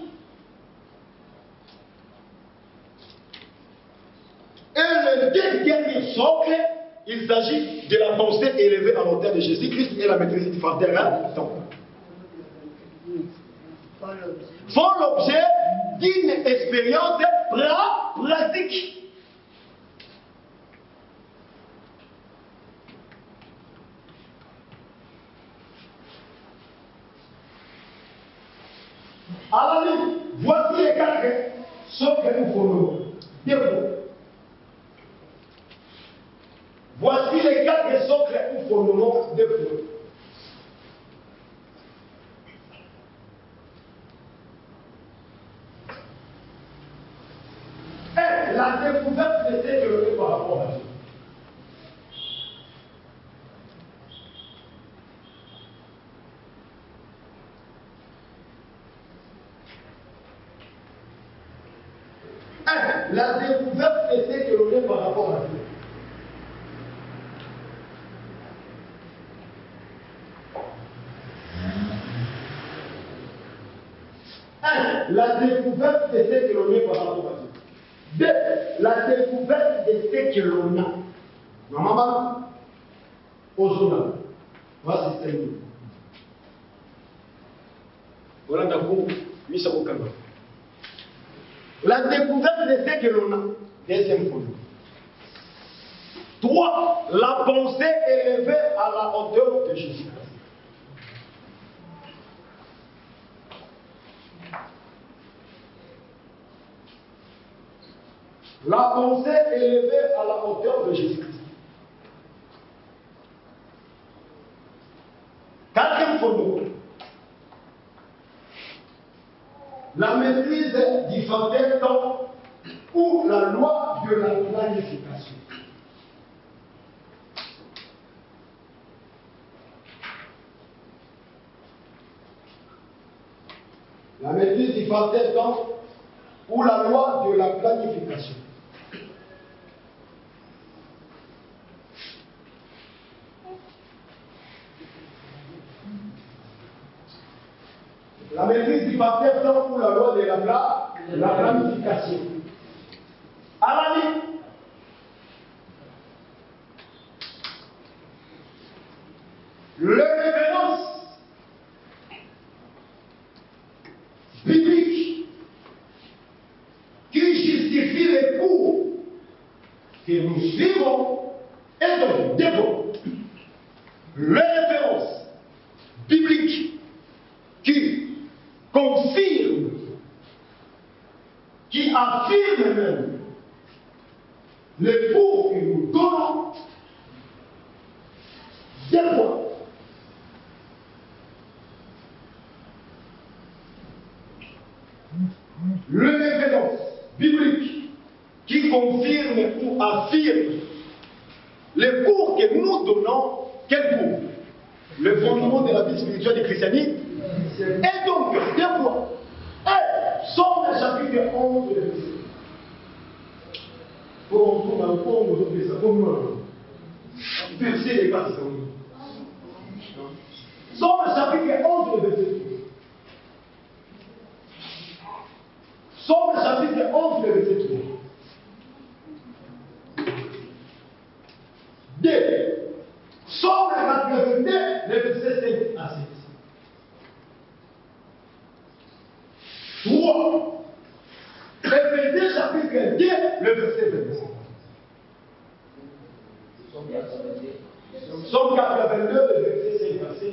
Et le deux derniers socles, il s'agit de la pensée élevée à l'auteur de Jésus-Christ et la maîtrise du parterre. Font l'objet d'une expérience pratique. À la ligne, voici les quatre socles nous formons. Voici les quatre socles ou fondements de foi. La découverte de ce que l'on est par rapport à Dieu. La découverte de ce que l'on est par rapport à Dieu. La découverte de ce que l'on est par rapport à Dieu. 2. La découverte de ce que l'on a. Normalement, au journal. Voici ce que voilà d'accord, oui, ça vous calme. La découverte de ce que l'on a. Deuxième point. 3. La pensée élevée à la hauteur de Jésus. La pensée élevée à la hauteur de Jésus-Christ. Quatrième fondement. La maîtrise du facteur temps ou la loi de la planification. La maîtrise du facteur temps ou la loi de la planification. La maîtrise du facteur temps ou la loi de la planification. À la ligne. Les références bibliques qui justifient les cours que nous suivons et donc développons. Les références bibliques qui confirment, qui affirment même les cours que nous donnons, des points. Les références bibliques qui confirment ou affirment les cours que nous donnons, quel cours? Le fondement de la vie spirituelle du christianisme. Et donc, deux points. Somme chapitre 11 de verset. Pour on tourne un peu, on nous oublie ça comme moi. Verset les passes. Somme chapitre 11 de verset. Somme chapitre 11 de verset 3. 2. Somme chapitre 22, le verset 5 à 7. 3. Éphésiens chapitre 2, le verset 25. Somme 82, le verset 5 à 7.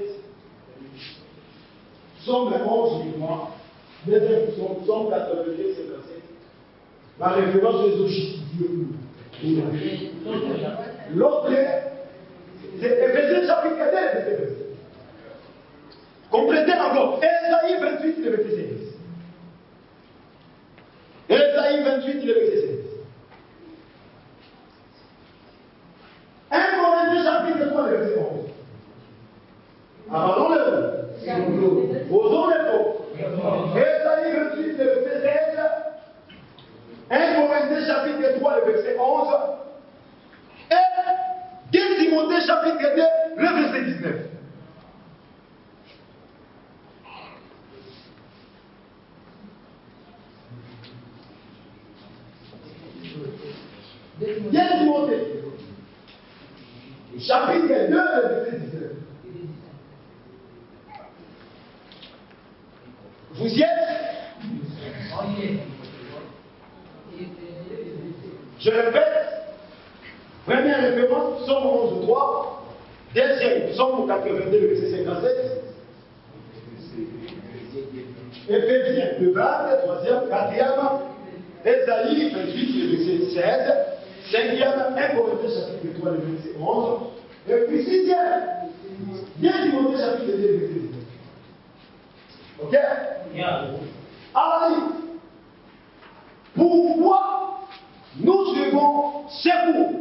Somme 11 du mois. Deuxième Somme 82, 5 à 7. La référence des justifiés. L'autre, c'est Éphésiens chapitre 2, le verset 25. Complétez encore. Ésaïe 28, le verset 16. Ésaïe 28, le verset 16. 1 Corinthiens chapitre 3, le verset 11. Ah, pardon, le Bien Timothée. Chapitre 2, verset 19. Vous y êtes? Je répète, première référence, Psaume 11, 3. Deuxième, Psaume 82, verset 57. Éphésiens 2, 20. Troisième, quatrième, Ésaïe 28, verset 16. Cinquième, 1 Corinthiens chapitre 3, verset 11. Et puis sixième, 2 Timothée chapitre 2, verset 19. Ok? Alors, pourquoi nous suivons ces cours?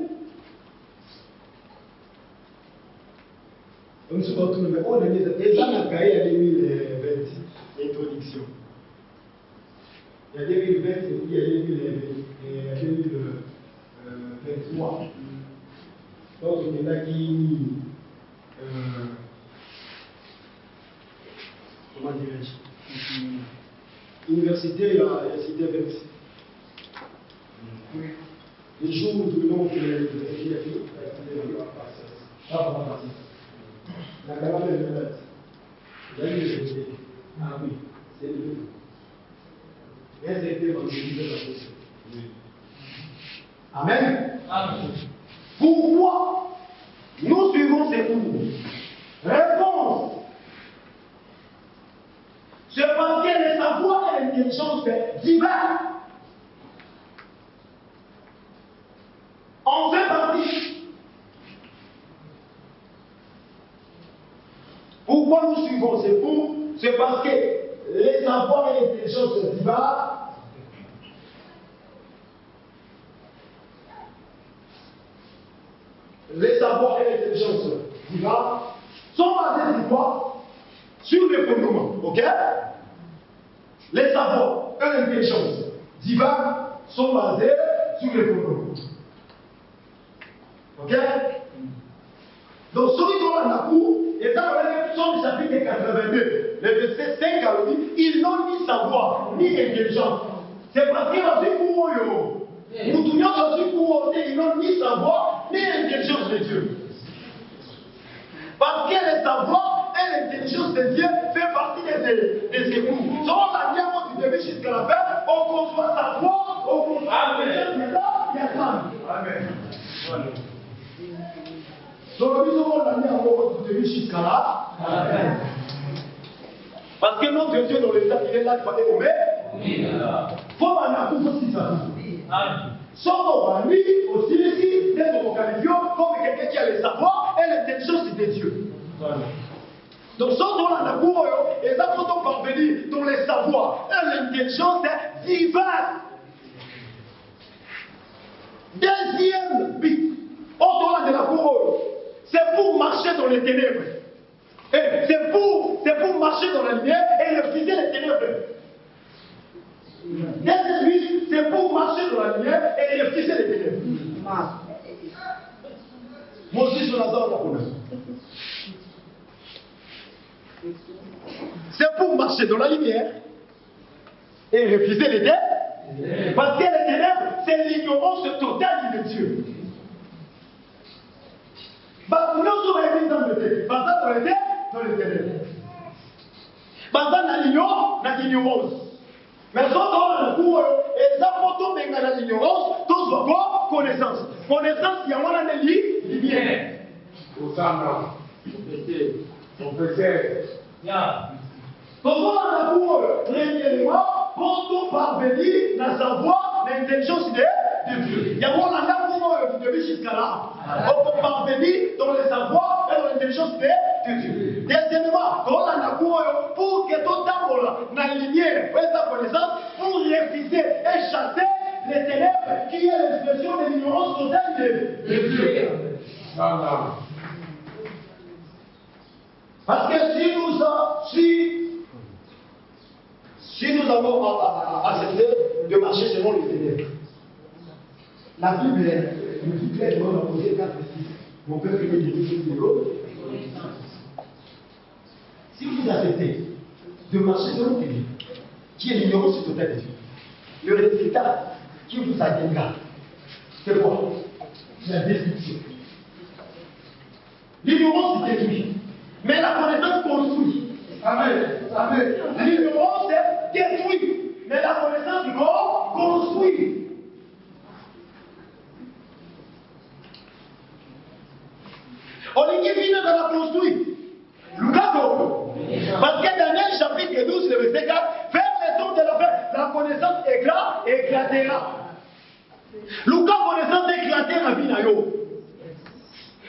On ne se retrouve mais on a mis l'introduction. Il y a 2020 et puis il y a 2023. Donc on est là qui comment dirais-je? Université, il y a cité 26. Les jours où nous venons de la caravane est malade. Vous avez vu ah oui, c'est le mais c'était dans le livre de la question. Amen. Amen. Pourquoi nous suivons ces cours? Réponse. C'est parce que le savoir et l'intelligence divers. On fait partie. Pourquoi nous suivons ces cours? C'est parce que les savoirs et l'intelligence divers sont basés sur quoi? Sur les fondements. Ok? Les savoirs et l'intelligence divers sont basés sur les fondements. Ok? Donc, celui qui a la cour, et dans le psaume chapitre 82, le verset 5 a dit, ils n'ont ni savoir, ni intelligence. C'est parce qu'ils ont dit pour eux. Nous tournons aussi pour eux, ils n'ont ni savoir, ni intelligence de Dieu. Parce que le savoir et l'intelligence de Dieu fait partie de ces cours. Selon la diamant du début jusqu'à la fin, on conçoit savoir, on conçoit l'intelligence de l'homme, il y a ça. Amen. Donc, nous avons l'année à votre début jusqu'à là. Amen. Parce que notre Dieu dans l'état, il est là, il fallait aimer. Faut m'en avoir aussi ça. Sans lui aussi, ici, d'être au qualifiant comme quelqu'un qui a le savoir et l'intelligence de Dieu. Donc, sans on en a pour eux, et ça, quand on parvenir dans le savoir et l'intelligence divine. Deuxième but, au-delà de la couronne, c'est pour marcher dans les ténèbres. C'est pour marcher dans la lumière et refuser les ténèbres. Deuxième but, c'est pour marcher dans la lumière et refuser les ténèbres. Moi aussi, je l'adore la couronne. C'est pour marcher dans la lumière et refuser les ténèbres. Parce que les ténèbres, c'est l'ignorance totale de Dieu. Nous sommes dans le ténèbres. Dans les ténèbres. Dans l'ignorance. Mais quand on a le coup, et ça, quand on est dans l'ignorance, tout se voit connaissance. Connaissance, il y a un des lumière. On peut faire. Quand on a le coup, premièrement, quand on parvenir dans savoir l'intelligence de Dieu. Il y a un pour du début jusqu'à là. On peut parvenir dans le savoir et dans l'intelligence de Dieu. Deuxièmement, quand on a le coup, pour que tout le dans la lumière, sa connaissance, pour refuser et chasser les ténèbres qui est l'expression de l'ignorance totale de Dieu. Parce que si nous avons accepté de marcher selon les ténèbres, la Bible nous dit clairement dans Osée 4 et 6, mon père qui est de l'autre. Si vous acceptez de marcher selon les ténèbres, qui est l'ignorance totale de Dieu, le résultat qui vous atteindra, c'est quoi? La destruction. L'ignorance détruit, mais la connaissance construit. Amen. Amen. L'ignorance détruit, mais la connaissance construit. On dit qu'il vient de la construire. Parce que Daniel chapitre 12, le verset 4, vers le temps de la fin, la connaissance éclatera. Lucas connaissance éclater la vie na yo.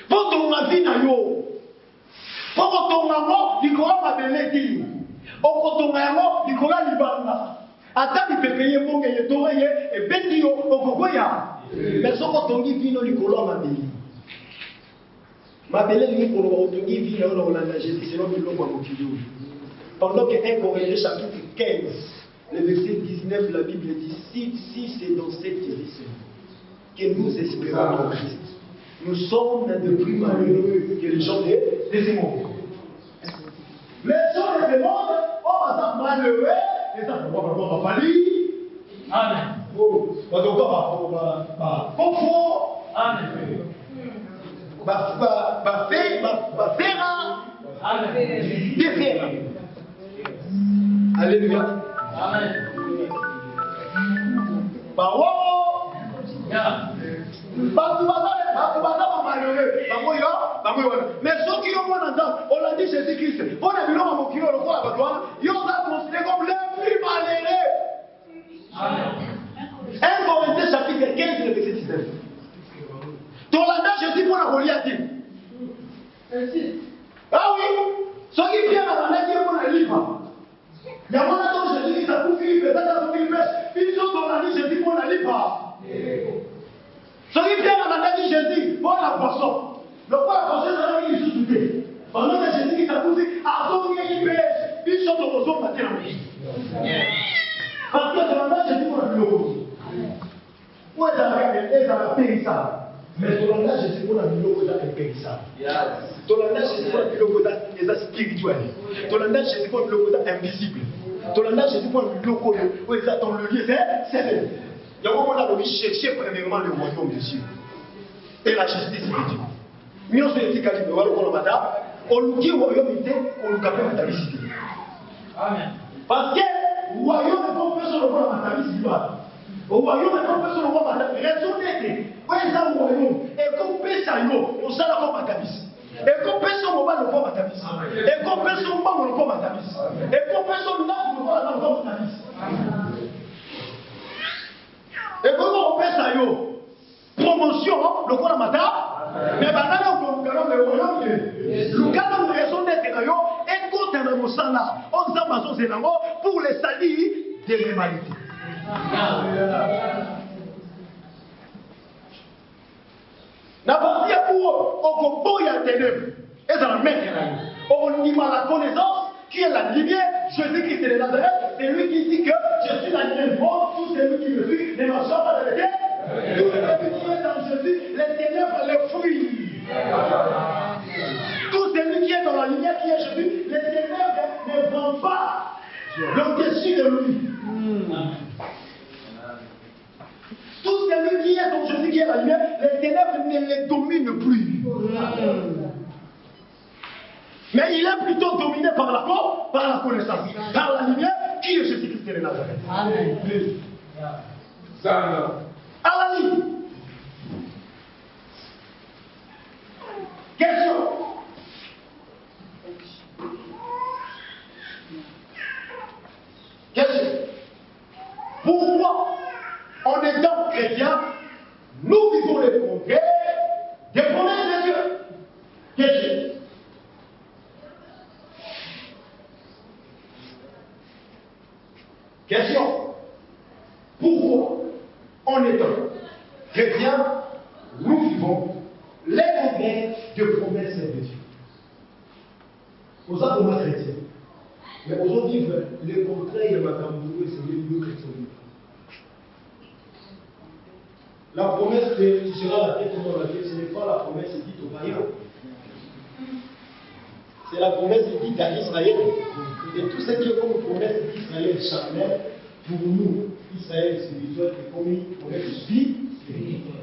Pour ton vie na yo. Pour ton amour, il faut m'appeler dit. Pour ton amour, il faut libanga. Attends, il peut payer mon gain, il doit payer et béni au Gogoya. Mais ce qu'on dit vino l'icolo m'appeler. M'appeler lui pour l'autongi vino dans la Jésus, c'est l'homme de l'homme à Mokilo. Pendant que 1 Corinthiens chapitre 15, le verset 19, la Bible dit, si c'est dans cette édition que nous espérons en Christ, nous sommes de plus malheureux que les gens des mondes. Les gens de ce monde, on va s'en malheureux, et ça, on va pas lire. Amen. On va encore confort. Amen. Alléluia. Amen. Mais ceux qui ont on l'a dit Jésus-Christ, on a vu l'homme qui ont le corps à Batoire, ils ont considéré comme les plus malheureux. Amen. 1 Corinthiens chapitre 15, le verset 19. Ton langage, je dis pour la Goliath. Ah oui, ceux qui viennent à la nation pour la livre. Il y a mon attend, je dis, ça vous fait, peut-être ça vous fait, ils sont dans la vie, je dis pour la livre. Ceux qui viennent à la nation, je dis, pour la poisson. Le quoi la poisson, c'est là où ils sont soudés. Pendant que je dis, ça vous fait, avant qu'il y ait ils sont dans vos hommes matin en vie. Parce que dans la nation, je dis pour la vie. Où est-ce que ça va payer ça? Mais ton langage, c'est pour la bilogo impérissable. Ton langage, c'est pour la bilogo spirituel. Ton langage, c'est pour la bilogo invisible. Ton langage, c'est pour la bilogo où ils attendent le lieu, c'est vrai. Il y a un moment où on chercher premièrement le royaume de Dieu et la justice de Dieu. Nous, on se dit qu'à l'hiver, on nous dit royaume, on nous appelle la visite. Amen. Parce que le royaume est comme personne ne voit la visite. Au royaume est comme personne ne voit la raison d'être. Où est-ce que le royaume? Et comme personne on s'en a comme la visite. Et comme personne ne voit le voit la visite. Et comme personne ne voit le voit la visite. Et comme personne ne voit le voit la visite. Et comment on fait ça, promotion, le quoi la matin, mais maintenant, on a le royaume de le cadre de raison d'être, et quand on a ça là, on s'en passe pour le salut de l'humanité. La partie pour on comprend il y a des ténèbres, et dans la main, on dit la connaissance qui est la lumière, Jésus-Christ de Nazareth, c'est lui qui dit que je suis la lumière du monde, tout celui qui me suit ne marchera pas dans les ténèbres. Tout celui qui est dans Jésus, les ténèbres les fuient. Tout celui qui est dans la lumière qui est Jésus, les ténèbres ne vont pas au-dessus de lui. Tout celui qui est dans Jésus qui est la lumière, les ténèbres ne les dominent plus. Mais il est plutôt dominé par la foi, par la connaissance, par la lumière qui est Jésus-Christ de Nazareth. Amen. À la ligne. Question. Question. Pourquoi, en étant chrétien, nous vivons les progrès des promesses de Dieu? Question. Question. Pourquoi, en étant chrétien, nous vivons les progrès de promesses de Dieu? Aux hommes chrétiens. Mais aujourd'hui, le contraire de ma campagne, c'est le chrétien. La promesse que tu seras la tête dans la tête, ce n'est pas la promesse dite aux païens. C'est la promesse dite à Israël. Et tout ce qui est comme promesse d'Israël charnel, pour nous, Israël spirituel, est comme une promesse spirituelle.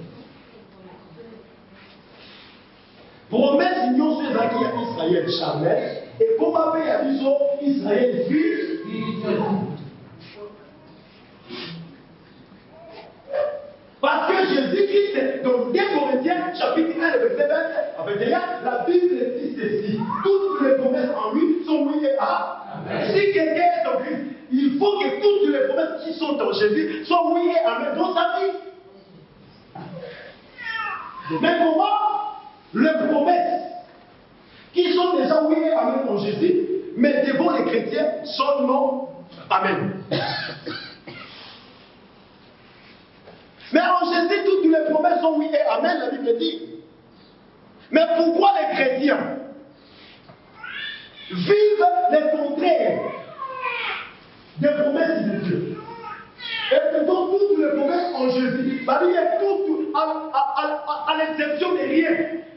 promesse nyonso ezalaki ya Israël jamais et comment pe ya biso Israël vit. Parce que Jésus-Christ, donc 2 Corinthiens, chapitre 1, le verset 20 à 21, la Bible dit ceci. Toutes les promesses en lui sont oui et amen. Si quelqu'un est en Christ, il faut que toutes les promesses qui sont en Jésus soient oui et amen dans sa vie. Mais comment les promesses qui sont déjà oui et amen en Jésus, mais devant les chrétiens sont non amen. Mais en Jésus, toutes les promesses sont oui et amen, la Bible dit. Mais pourquoi les chrétiens vivent les contraires des promesses de Dieu? Et pourtant, toutes les promesses en Jésus, la Bible est tout, à l'exception de rien.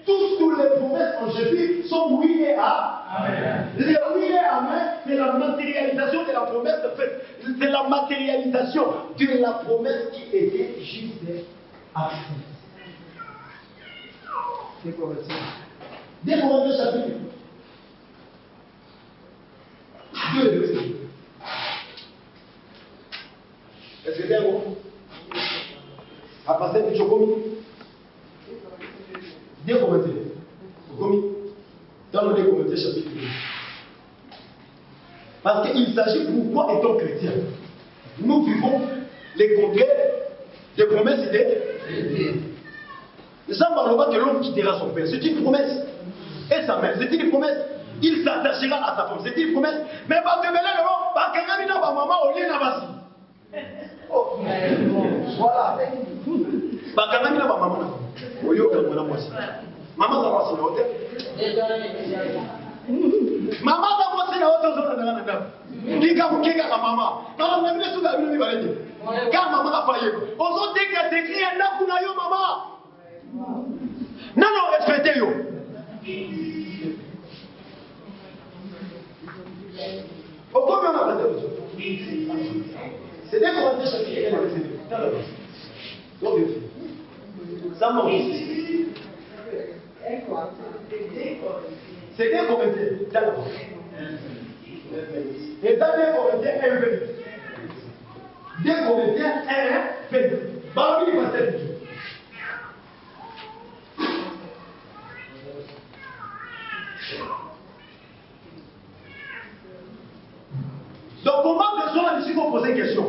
Toutes les promesses en Jésus sont oui et amen. Les oui et amen, c'est la matérialisation de la promesse faite. C'est la matérialisation de la promesse qui était juste acceptée. C'est correct. Dès qu'on va chapitre 2 verset. Est-ce que c'est un mot? À passer du chocomi. Dès qu'on va dire. Dans le décommandé chapitre 2. Parce qu'il s'agit pourquoi étant chrétien, nous vivons les contraires des promesses de Jean parlera que l'homme quittera son père. C'est une promesse. Et sa mère, c'est une promesse. Il s'attachera à sa femme. C'est une promesse. Mais pas de mêler le nom, pas qu'un n'a pas maman au lieu d'abassi. Voilà. Pas qu'un n'a pas maman au lieu de maman. Maman, ça va sur le hôtel. Maman, ça va sur le hôtel. Il y a un maman. Non, non, non, tout le monde. Car maman a failli. Aujourd'hui, il y a des cris, il y a maman. Non, non, respectez-yo. Pourquoi on a fait ça? C'est des Corinthiens chapitre 1. Ça mange. C'est des Corinthiens. Et dans des Corinthiens 1, 20. Des Corinthiens 1, 20. Bah oui, il va s'être dit. Donc, comment besoin ici vont poser une question?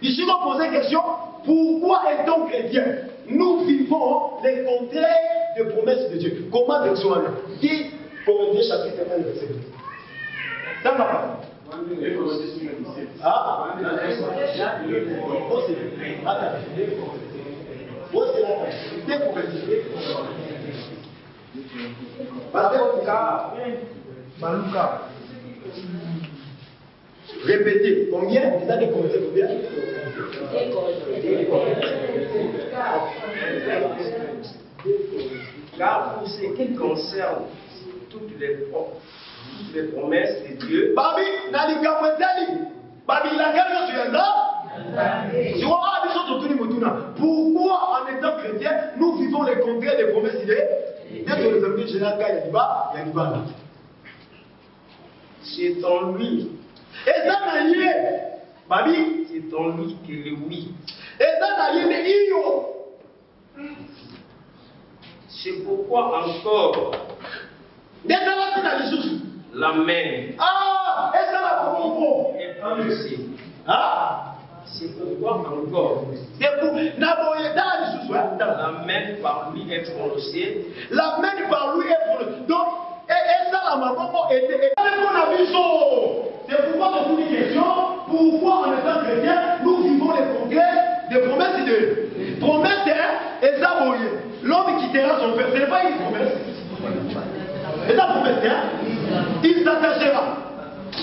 Ici vont poser une question. Pourquoi est-on chrétien? Nous vivons les contraires des promesses de Dieu. Comment besoin? Dit Corinthiens chapitre 1, verset 2. Ça va pas. Ah, répétez, combien? Vous avez compté combien? Car pour ce qui concerne toutes les promesses de Dieu, Babi, Nali Kapwetali, Babi, la guerre sur un arbre. Tu vois, pourquoi en étant chrétien, nous vivons les contraires des promesses d'idées? Dès que les amis généraux, il y a du bas. c'est en lui. Et ça n'a lié. Babi, C'est en lui que le oui. et ça n'a lié, mais il y a. C'est pourquoi encore l'amen ah, et ça n'a pas bon. est prononcé. Ah, C'est pourquoi encore c'est pour l'amen par lui est prononcé. la main par lui est prononcée. Donc, et ça, la maman était. C'est pourquoi on pose une question. Pourquoi en étant chrétien, nous vivons les progrès des promesses de promesses et ça, l'homme quittera son père. Ce n'est pas une promesse. Et sa promesse, il s'attachera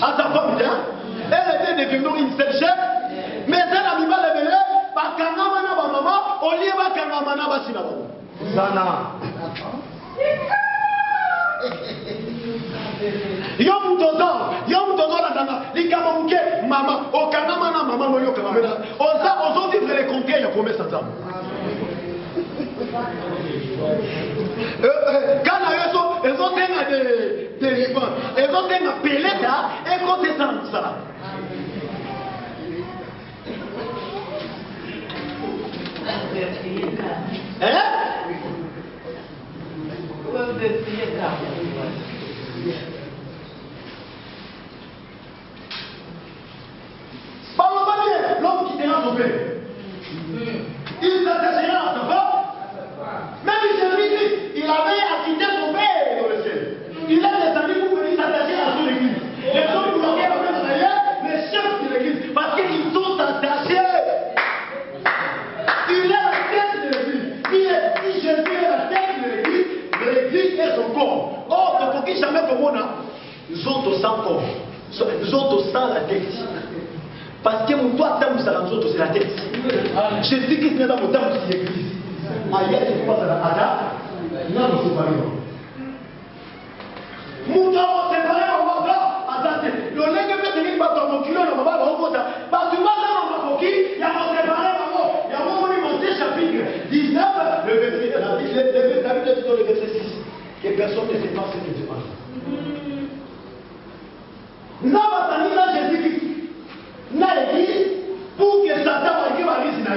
à sa femme. Elle était devenue une seule chef. Mais elle a mis mal les bébés. Par kangamana ba maman, au lieu de kangamana ba sinaba. Sana. Yom tozo la dana. Likamoke mama. O kangamana mama no yo kangamena. Oza vivre les conquêtes, il y a promesse à ça. Quand ils ont des ribans, ils ont des pellettes et qu'on descend ça. Hein? Parlons pas bien, l'homme qui tient son père. Il s'attachera à sa femme. Même Jésus-Christ, il avait à quitter son père dans le ciel. Il a des amis pour venir s'attacher à son église. Les hommes qui l'ont fait d'ailleurs, les chefs de l'église, parce qu'ils sont attachés. Il est la tête de l'église. Si Jésus est la tête de l'église est son corps. Or, pour qui jamais comme on a, nous autres au sang corps. Nous autres au sang la tête. Parce que mon toit, nous autres, c'est la tête. Jésus-Christ n'est pas mon temps, c'est l'église. Ailleurs, tu passes à la Ada, non, on se parle. Mon temps, on se parle, on va voir. Attendez, le nez que tu n'es pas dans mon culot, on va voir, on va voir. Parce que moi, dans mon qui, il y a mon séparé, il y a mon monument, chapitre 19, le verset, la Bible dit dans le verset 6, que personne ne sait pas ce que tu penses. Nous avons attendu là Jésus-Christ, dans l'église, pour que Satan va l'église.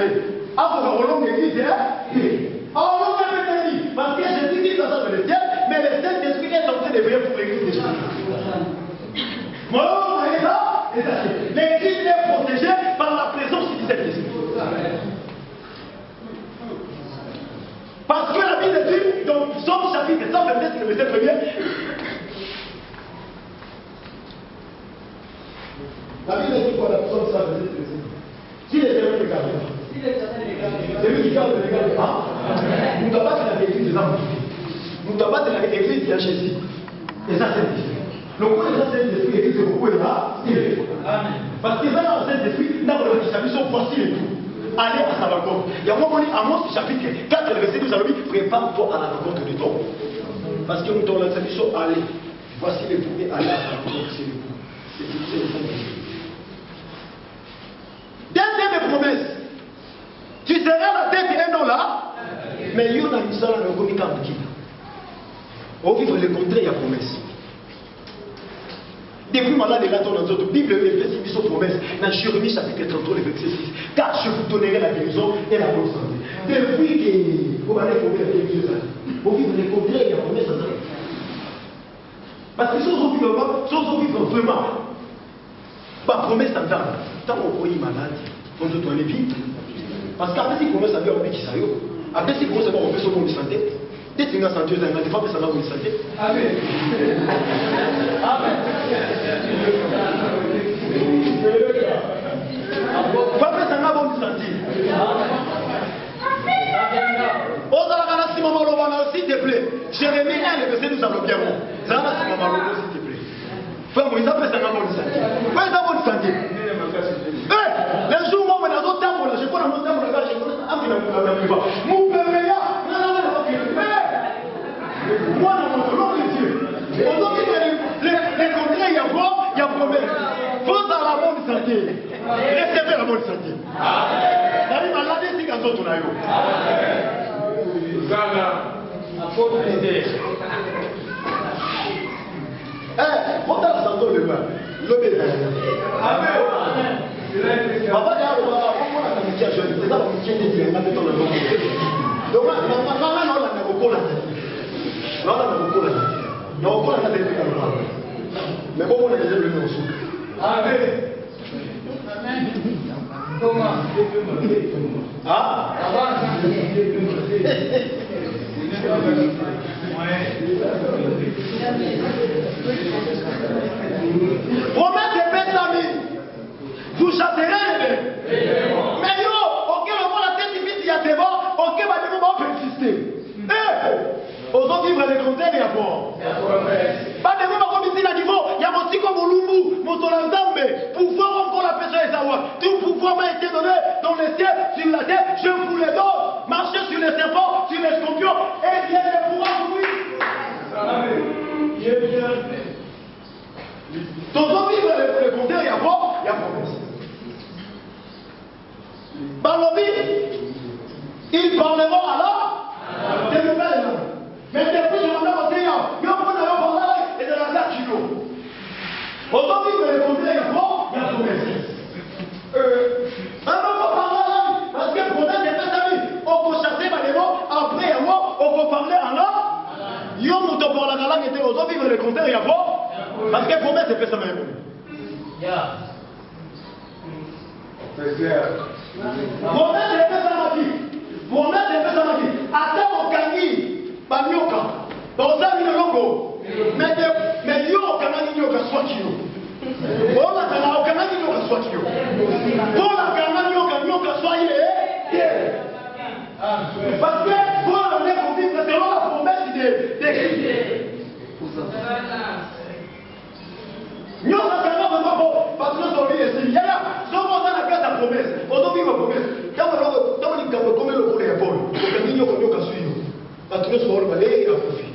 Après, on va l'église, on va l'église, parce que Jésus-Christ est dans le ciel, mais le Saint-Esprit est en train de veiller pour l'église de Jésus. Voilà, vous voyez ça? L'église est protégée par la présence du Saint-Esprit. Parce que la Bible dit, dans Psaume chapitre 127, le verset 1er, la Bible dit quoi, la Psaume 127, si l'Éternel ne garde pas, c'est lui qui garde le garde pas. Nous ne devons pas de l'église des hommes. Nous ne devons pas de l'église qui a Jésus. Et ça, c'est différent. Donc, quand les Saint-Esprit, l'église de beaucoup est là, il est là. Parce que dans le Saint-Esprit, dans le chapitre, voici les tout. Allez à sa rencontre. Il y a un moment, Amos chapitre 4, le verset 12, à lui, prépare-toi à la rencontre de ton. Parce que nous, dans le chapitre, allez, voici les tout, et allez à sa rencontre, c'est le tout. C'est le Saint-Esprit. Deuxième promesse, tu seras la tête et non là, mais il y a une mission dans le comique en Bukina. On vivre le contraire, il y a promesse. Depuis maintenant, les latons dans notre Bible, les versets qui sont promesses, dans Jérémie chapitre 33, le verset 6, car je vous donnerai la guérison et la bonne santé. Depuis que vous allez combien de temps, vous vivez le contraire, il y a promesse en train. Parce que si on vit vraiment, pas promesse en temps. Tant qu'on est malade, on doit aller vite. Parce qu'après, si on commence à faire un peu qui s'aille, après, si on commence à faire un peu son bonne santé, dès que tu es santé, tu as des femmes qui sont bonne santé. Amen. Amen. Papa, ça n'a bonne santé. Oh, ça va si maman l'obana, s'il te plaît. Jérémie 1, le verset nous allons bien. Ça va si maman l'obana, s'il te plaît. Frère, moi, ils appellent ça bonne santé. Oui, ça bonne santé. Les jours où on est dans notre temps, je connais notre temps, je connais un peu la plupart. Mon père, non, moi, dans mon nom de Dieu. Aujourd'hui, les contrats, il y a quoi? Il y a promesse. Faut à la bonne santé. Recevez la bonne santé. D'ailleurs, malade, c'est quand on a eu. Zala, à faute d'idée. Faut à la santé, le bas. Le bébé. Amen. Papa, il y a un c'est ça, on tient des dilemmes, donc, on a beaucoup là. Mais bon, on a déjà le nom. Amen. Thomas. Ah. Promesse de bêtes amis. Vous chasserez les bêtes. Mais yo, ok, on va la tête vite, il y a des morts, ok, bah, on va persister. Aux autres vivre les compteurs et à fort. Pas de même comme ici, il y a mon petit comme Lumbu, mon Tolandambe, pouvoir encore la personne et savoir. Tout pouvoir m'a été donné dans les cieux, sur la terre, je vous les donne. Marchez sur les serpents, sur les scorpions, et bien les pouvoirs pour lui. Donc on vivre les compteurs et à fort, il y a promesse. Par le Bible, ils parleront alors. Aujourd'hui, vous les comptez, il y a quoi? Il y a promesse. Parce que promesse, c'est pas ça. On peut chasser les mots, après, on peut parler en langue. Yo, nous te parlons en langue, et aujourd'hui, vous les comptez, il y a quoi? Parce que promesse, c'est pas ça. C'est clair. Promesse, c'est pas ça. Promesse, c'est pas ça. Attends, au Kani, Banyoka, dans un minolongo. Mais yo, Kanani, yo, soit qui yo. On a kana au Kanani, yo, soit qui yo. On a Kanani, yo, soit qui yo. Parce que pour on est convié, c'est selon la promesse de Christ. Nous avons vraiment bon, parce que nous sommes venus ici. Il y a souvent dans la carte à promesse. On doit vivre promesse. Quand on dit comme le coup d'épaule, on a suivi. Parce que nous sommes allés à profit.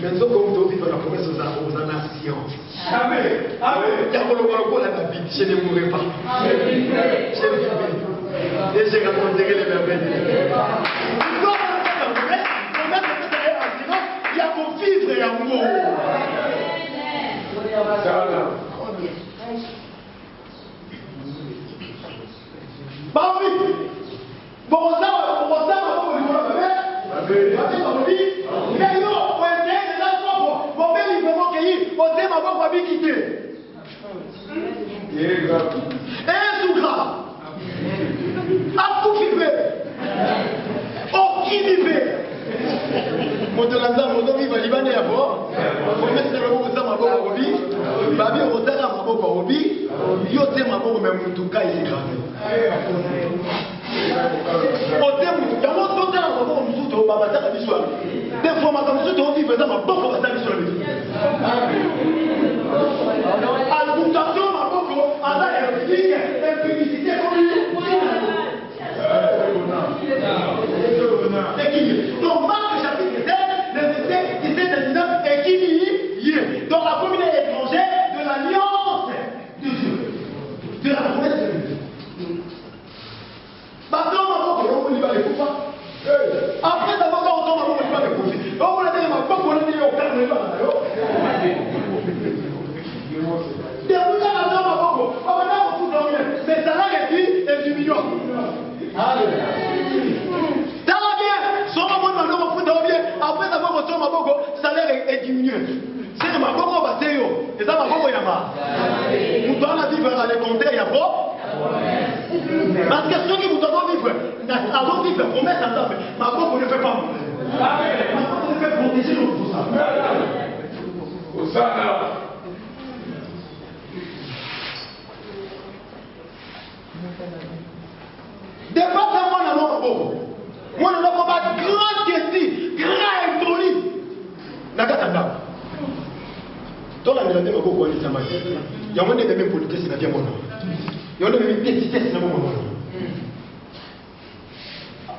Mais nous sommes vivre la promesse aux nations. Amen. Amen. Il y a le coup à la vie. Je ne mourrai pas. Je vivrai. Et j'ai raconté les merveilles. Nous avons la promesse. Il y a pour vivre et amour. Bah oui. Bon ça, mais yo, on est là pour bon bel librement cueilli, on t'aime avant qu'on ait quitté. Et sous grave. À tout vivre. Au qui vivre. Motolanza moto viva libane ya bo. On met le mot ça maboko obi. Babi otala maboko obi. Yo te maboko même mutuka ici grave. Otem ya moto otala maboko musuto baba ta biso. Des fois ma comme musuto vivre ça maboko ba ta biso. Albutation maboko ala impudicité comme donc, Marc chapitre 7, le verset 17-19 est qui dit dans la commune étrangère de l'alliance de Dieu, de la promesse de Dieu. Maintenant, on va les coups. Après d'avoir entendu, on va les coups. On va dire, on va dire, on va dire, mais ça l'a réduit et du million. Après avoir reçu ma bogo, salaire est diminué. C'est ma bogo batéo. Et ça ma bogo yama. Nous devons vivre dans les comptes, il y a pas. Parce que ceux qui nous devons vivre, avant de vivre, promesse à ça, ma bogo ne fait pas. Ma bogo ne fait protéger notre tout ça. Dépassez-moi la mort, ma bogo. Moi, je ne vois pas grand défi, grand inconnu. Nakatanda. Dans la mélodie, je vois que il y a un des mêmes politiques qui n'a bien mon nom. Il y a un des mêmes petitesses qui n'a pas mon nom.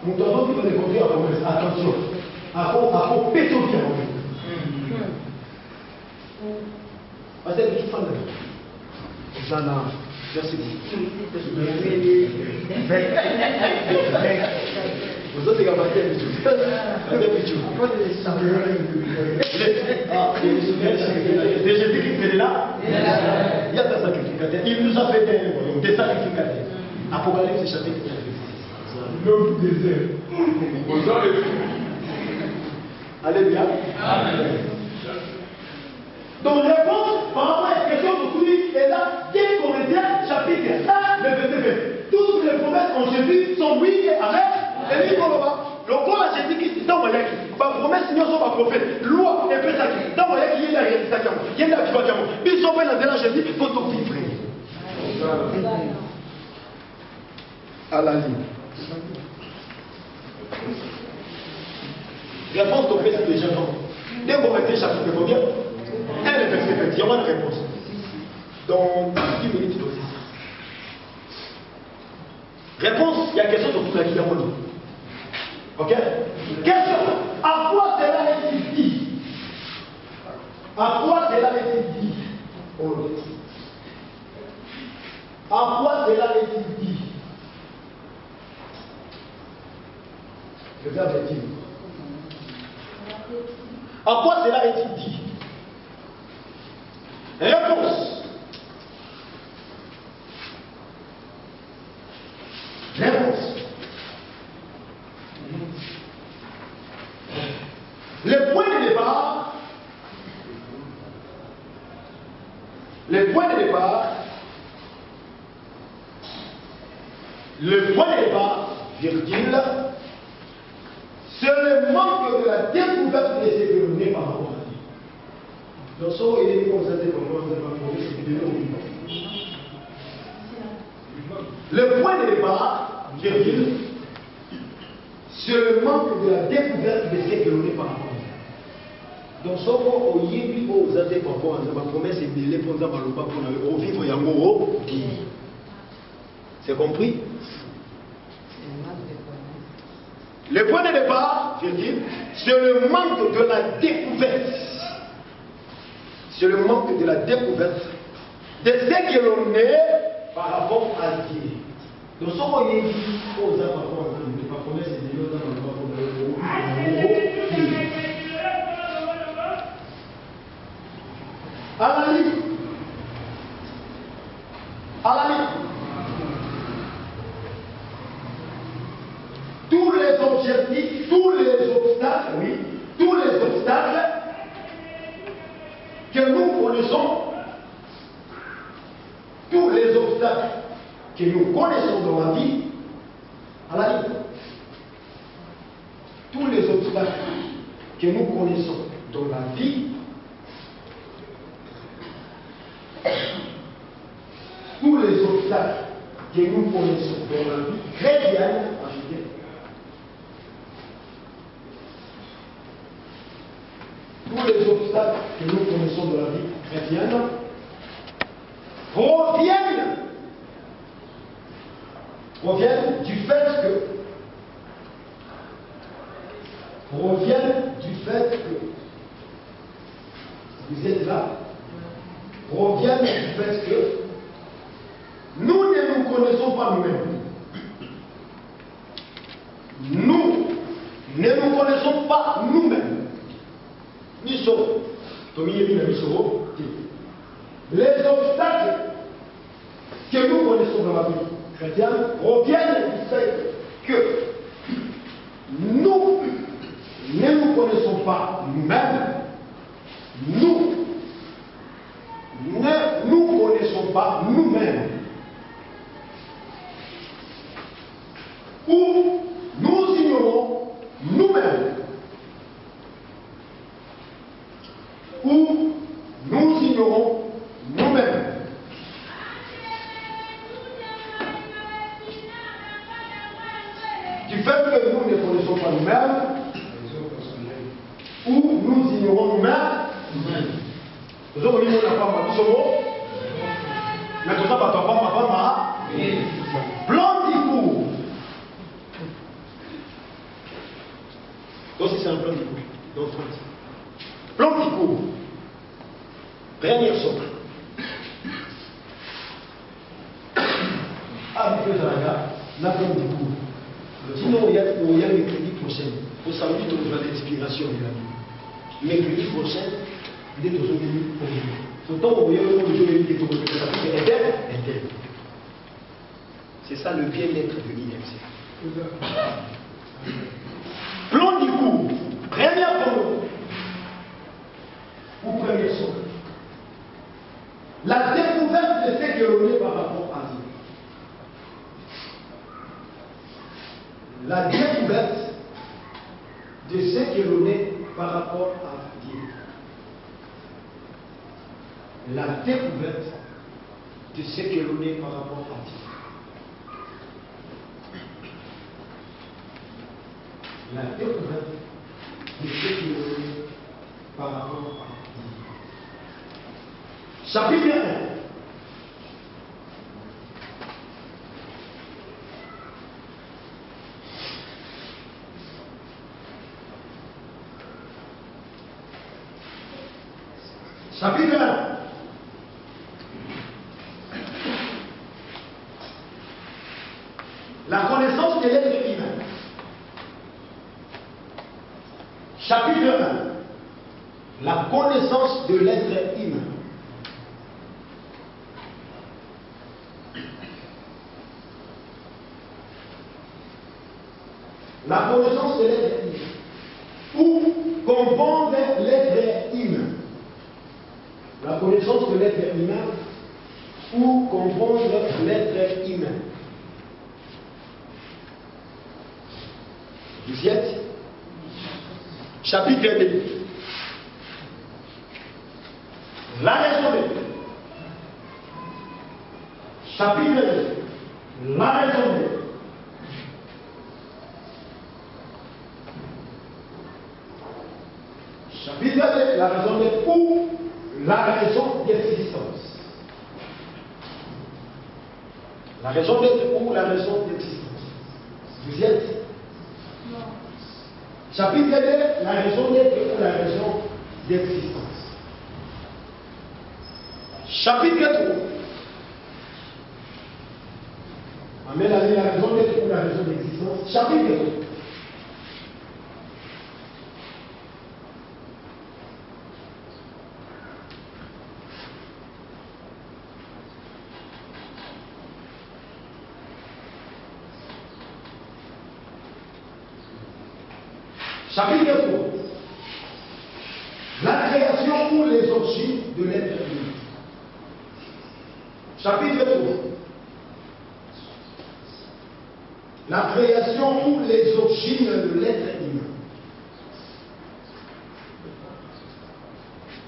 Nous devons vivre les conduire à promesse. Attention. À quoi péter au bien. Parce que tu fais ça. Merci beaucoup. Vous autres, les gars, Jésus-Christ est là. Il y a des sacrificateurs. Il nous a fait des sacrificateurs. Apocalypse chapitre 4. L'homme du désert. Alléluia. Donc, réponse par rapport à cette question d'aujourd'hui est là. 1 Corinthiens chapitre 1, le verset 20. Toutes les promesses en Jésus sont oui et amen. Et lui, le corps a Jésus-Christ, dans mon yaki, ma promesse, nous sommes ma prophète, loi et pesaki, dans mon yaki, il y a rien de ça, il y a un petit peu, ils sont venus dans la Jésus pour tout vivre. À la ligne. Réponse au fait des gens. 2 Corinthiens chapitre combien? 1 le verset 20. Il y aura une réponse. Dans 10 minutes aussi. Réponse, il y a quelque chose autour de la vie dans mon nom. Ok? Question. À quoi cela est-il dit? À quoi cela est-il dit? À quoi cela est-il dit? Le verbe est-il? À quoi cela est-il dit? Réponse. Le point de départ, virgule, c'est le manque de la découverte de ce que l'on est par rapport à Dieu. Donc, ça, il est comme ça, le point de départ, virgule, c'est le manque de la découverte de ce que l'on est par rapport à Dieu. Donc, ça, on y est aux athées par rapport à Dieu. Ma promesse est de les prendre par le pas pour vivre et en gros, c'est compris? Le point de départ, c'est le manque de la découverte. C'est le manque de la découverte de ce que l'on est par rapport à Dieu. Donc, ce qu'on est dit aux âmes par rapport à Dieu, ma promesse est de l'autre par rapport à Dieu. À la limite. À la limite. Tous les objectifs, tous les obstacles, oui, tous les obstacles que nous connaissons, tous les obstacles que nous connaissons dans la vie, à la limite, tous les obstacles que nous connaissons dans la vie, tous les obstacles que nous connaissons dans la vie chrétienne, tous les obstacles que nous connaissons dans la vie chrétienne proviennent du fait que vous êtes là, proviennent du fait que nous ne nous connaissons pas nous-mêmes. Nous ne nous connaissons pas nous-mêmes. Les obstacles que nous connaissons dans la vie chrétienne proviennent du fait que nous ne nous connaissons pas nous-mêmes. Nous ne nous connaissons pas nous-mêmes. Ou nous ignorons nous-mêmes. Ou nous ignorons nous-mêmes. Du fait que nous ne connaissons pas nous-mêmes, ou nous ignorons nous-mêmes, nous avons dit que nous n'avons pas dit ce mot, mais tout ça, papa, plan du cours. Donc, si c'est un plan du cours, donc, plan du cours. Première sorte. Avec le Zaraga, la plan du cours. Sinon, il y a mercredi prochain. Au samedi, on aura l'inspiration de la vie. Mercredi prochain, il est aux minutes pour vous. Surtout, on voyait le jour de l'interne. C'est ça le bien-être de l'IMC. Plan du cours. Première photo. Ou première sorte. La découverte de ce que l'on est par rapport à Dieu. La découverte de ce que l'on est par rapport à Dieu. La découverte de ce que l'on est par rapport à Dieu. La découverte de ce que l'on est par rapport à Dieu. Chapitre 1. Chapitre 1. La connaissance de l'être humain. Chapitre 1. La connaissance de l'être humain. La connaissance de l'être humain. Où comprendre l'être humain. La connaissance de l'être humain ou comprendre l'être humain. Vous y êtes? Chapitre 2. La raison d'être. Chapitre 2. La raison d'être. Chapitre 2. La raison d'être ou la raison d'existence. La raison d'être ou la raison d'existence. Vous y êtes? Chapitre 2, la raison d'être ou la raison d'existence. Chapitre 3. Amen, la raison d'être ou la raison d'existence. Chapitre 3. Chapitre 3. La création ou les origines de l'être humain. Chapitre 3. La création ou les origines de l'être humain.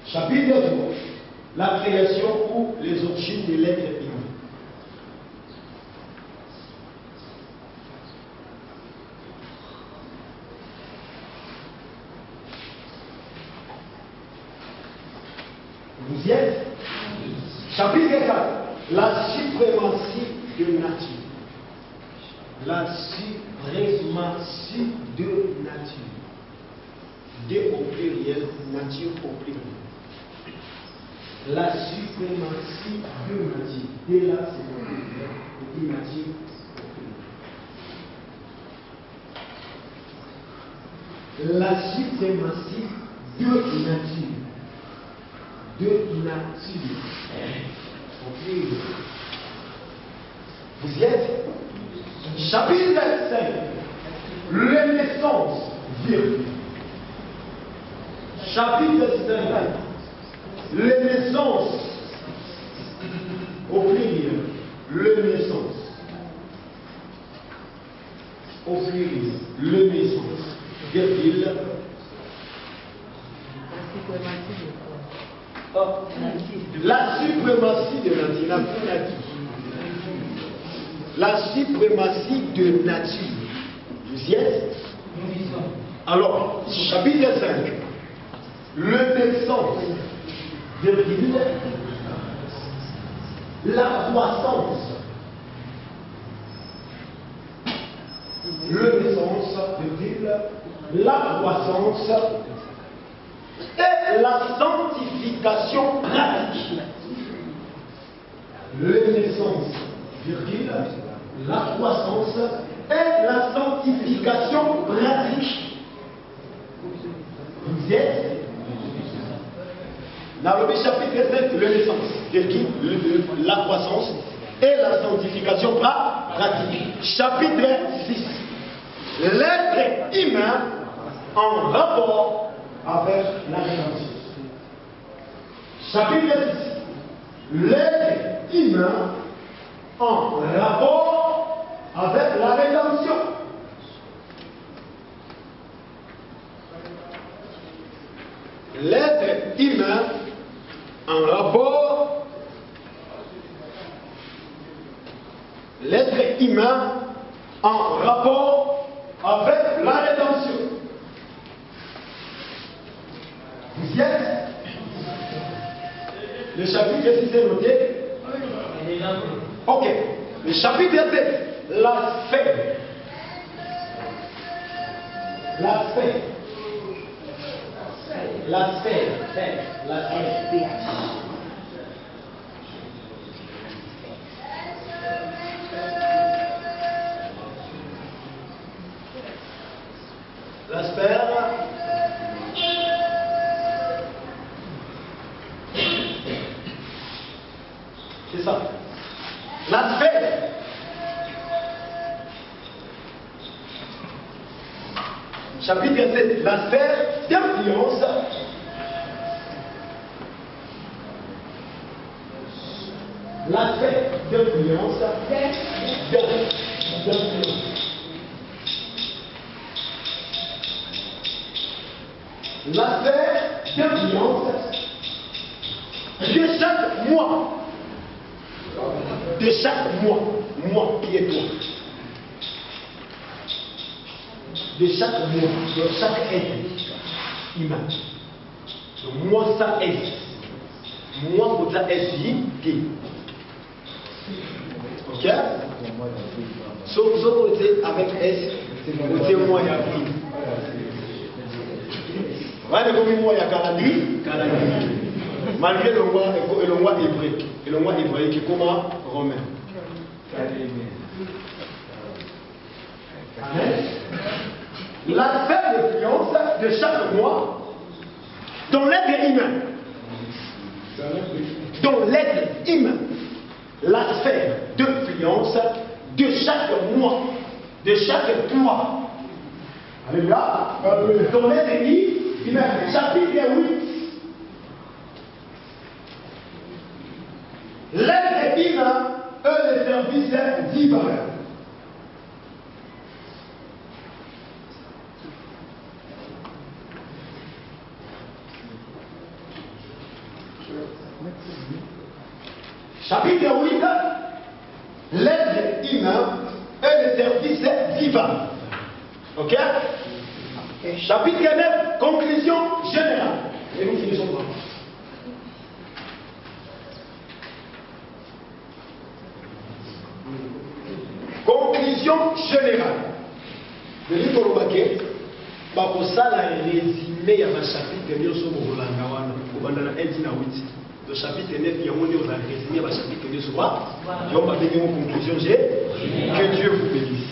Chapitre 3. La création ou les origines de l'être humain. Vous y êtes? Chapitre 4. La suprématie de nature. La suprématie de nature. De au pluriel, nature au pluriel. La suprématie de nature. De là, c'est au pluriel. Et de nature au pluriel. La suprématie de nature. De nature. Vous y êtes? Chapitre 5. La naissance virgule. Chapitre 5. La naissance au pluriel. Le naissance. Au pluriel. Le naissance. Virgule. La suprématie de nature. La suprématie de nature. Vous y êtes? Alors, chapitre 5. Le naissance. Virgule. La croissance. Le naissance. Virgule. La croissance. Et la sanctification pratique. La naissance, virgule, la croissance et la sanctification pratique. Vous êtes dans le chapitre 7, la naissance, virgule, la croissance et la sanctification pratique. Chapitre 6, l'être humain en rapport avec la rédemption. Chapitre 6. L'être humain en rapport avec la rédemption. L'être humain en rapport. L'être humain en rapport avec la rédemption. Vous y êtes? Le chapitre 6 est noté? Ok. Le chapitre 7, l'aspect. L'aspect. L'aspect. L'aspect. L'aspect. C'est ça. L'aspect. Chapitre 7. L'aspect d'influence. L'aspect d'influence. la sphère d'influence de chaque mois. De chaque mois. Moi qui est toi. De chaque mois, de chaque être humain. Donc, moi, ça est. Moi, pour ça est qui. Ok? Sauf que avec S, c'est moi, il y a vie. Voilà, comme moi, il y a calendrier. Malgré le mois hébreu. Et le mois hébreu qui est comment? Romain. Amen. La sphère d'influence de chaque mois dans l'être humain. Dans l'être humain. La sphère d'influence de chaque mois. De chaque mois. Alléluia. Dans l'être humain. Chapitre 8. L'être humain, eux, les services divins. Chapitre 8, l'être humain et les services divins. Ok? Chapitre 9, conclusion générale. Et nous finissons par là. Conclusion générale. Le livre Lobake, pour ça, résumé à ma chapitre 9, le chapitre 9, il y a un résumé à ma chapitre 9, il y a une conclusion. Que Dieu vous bénisse.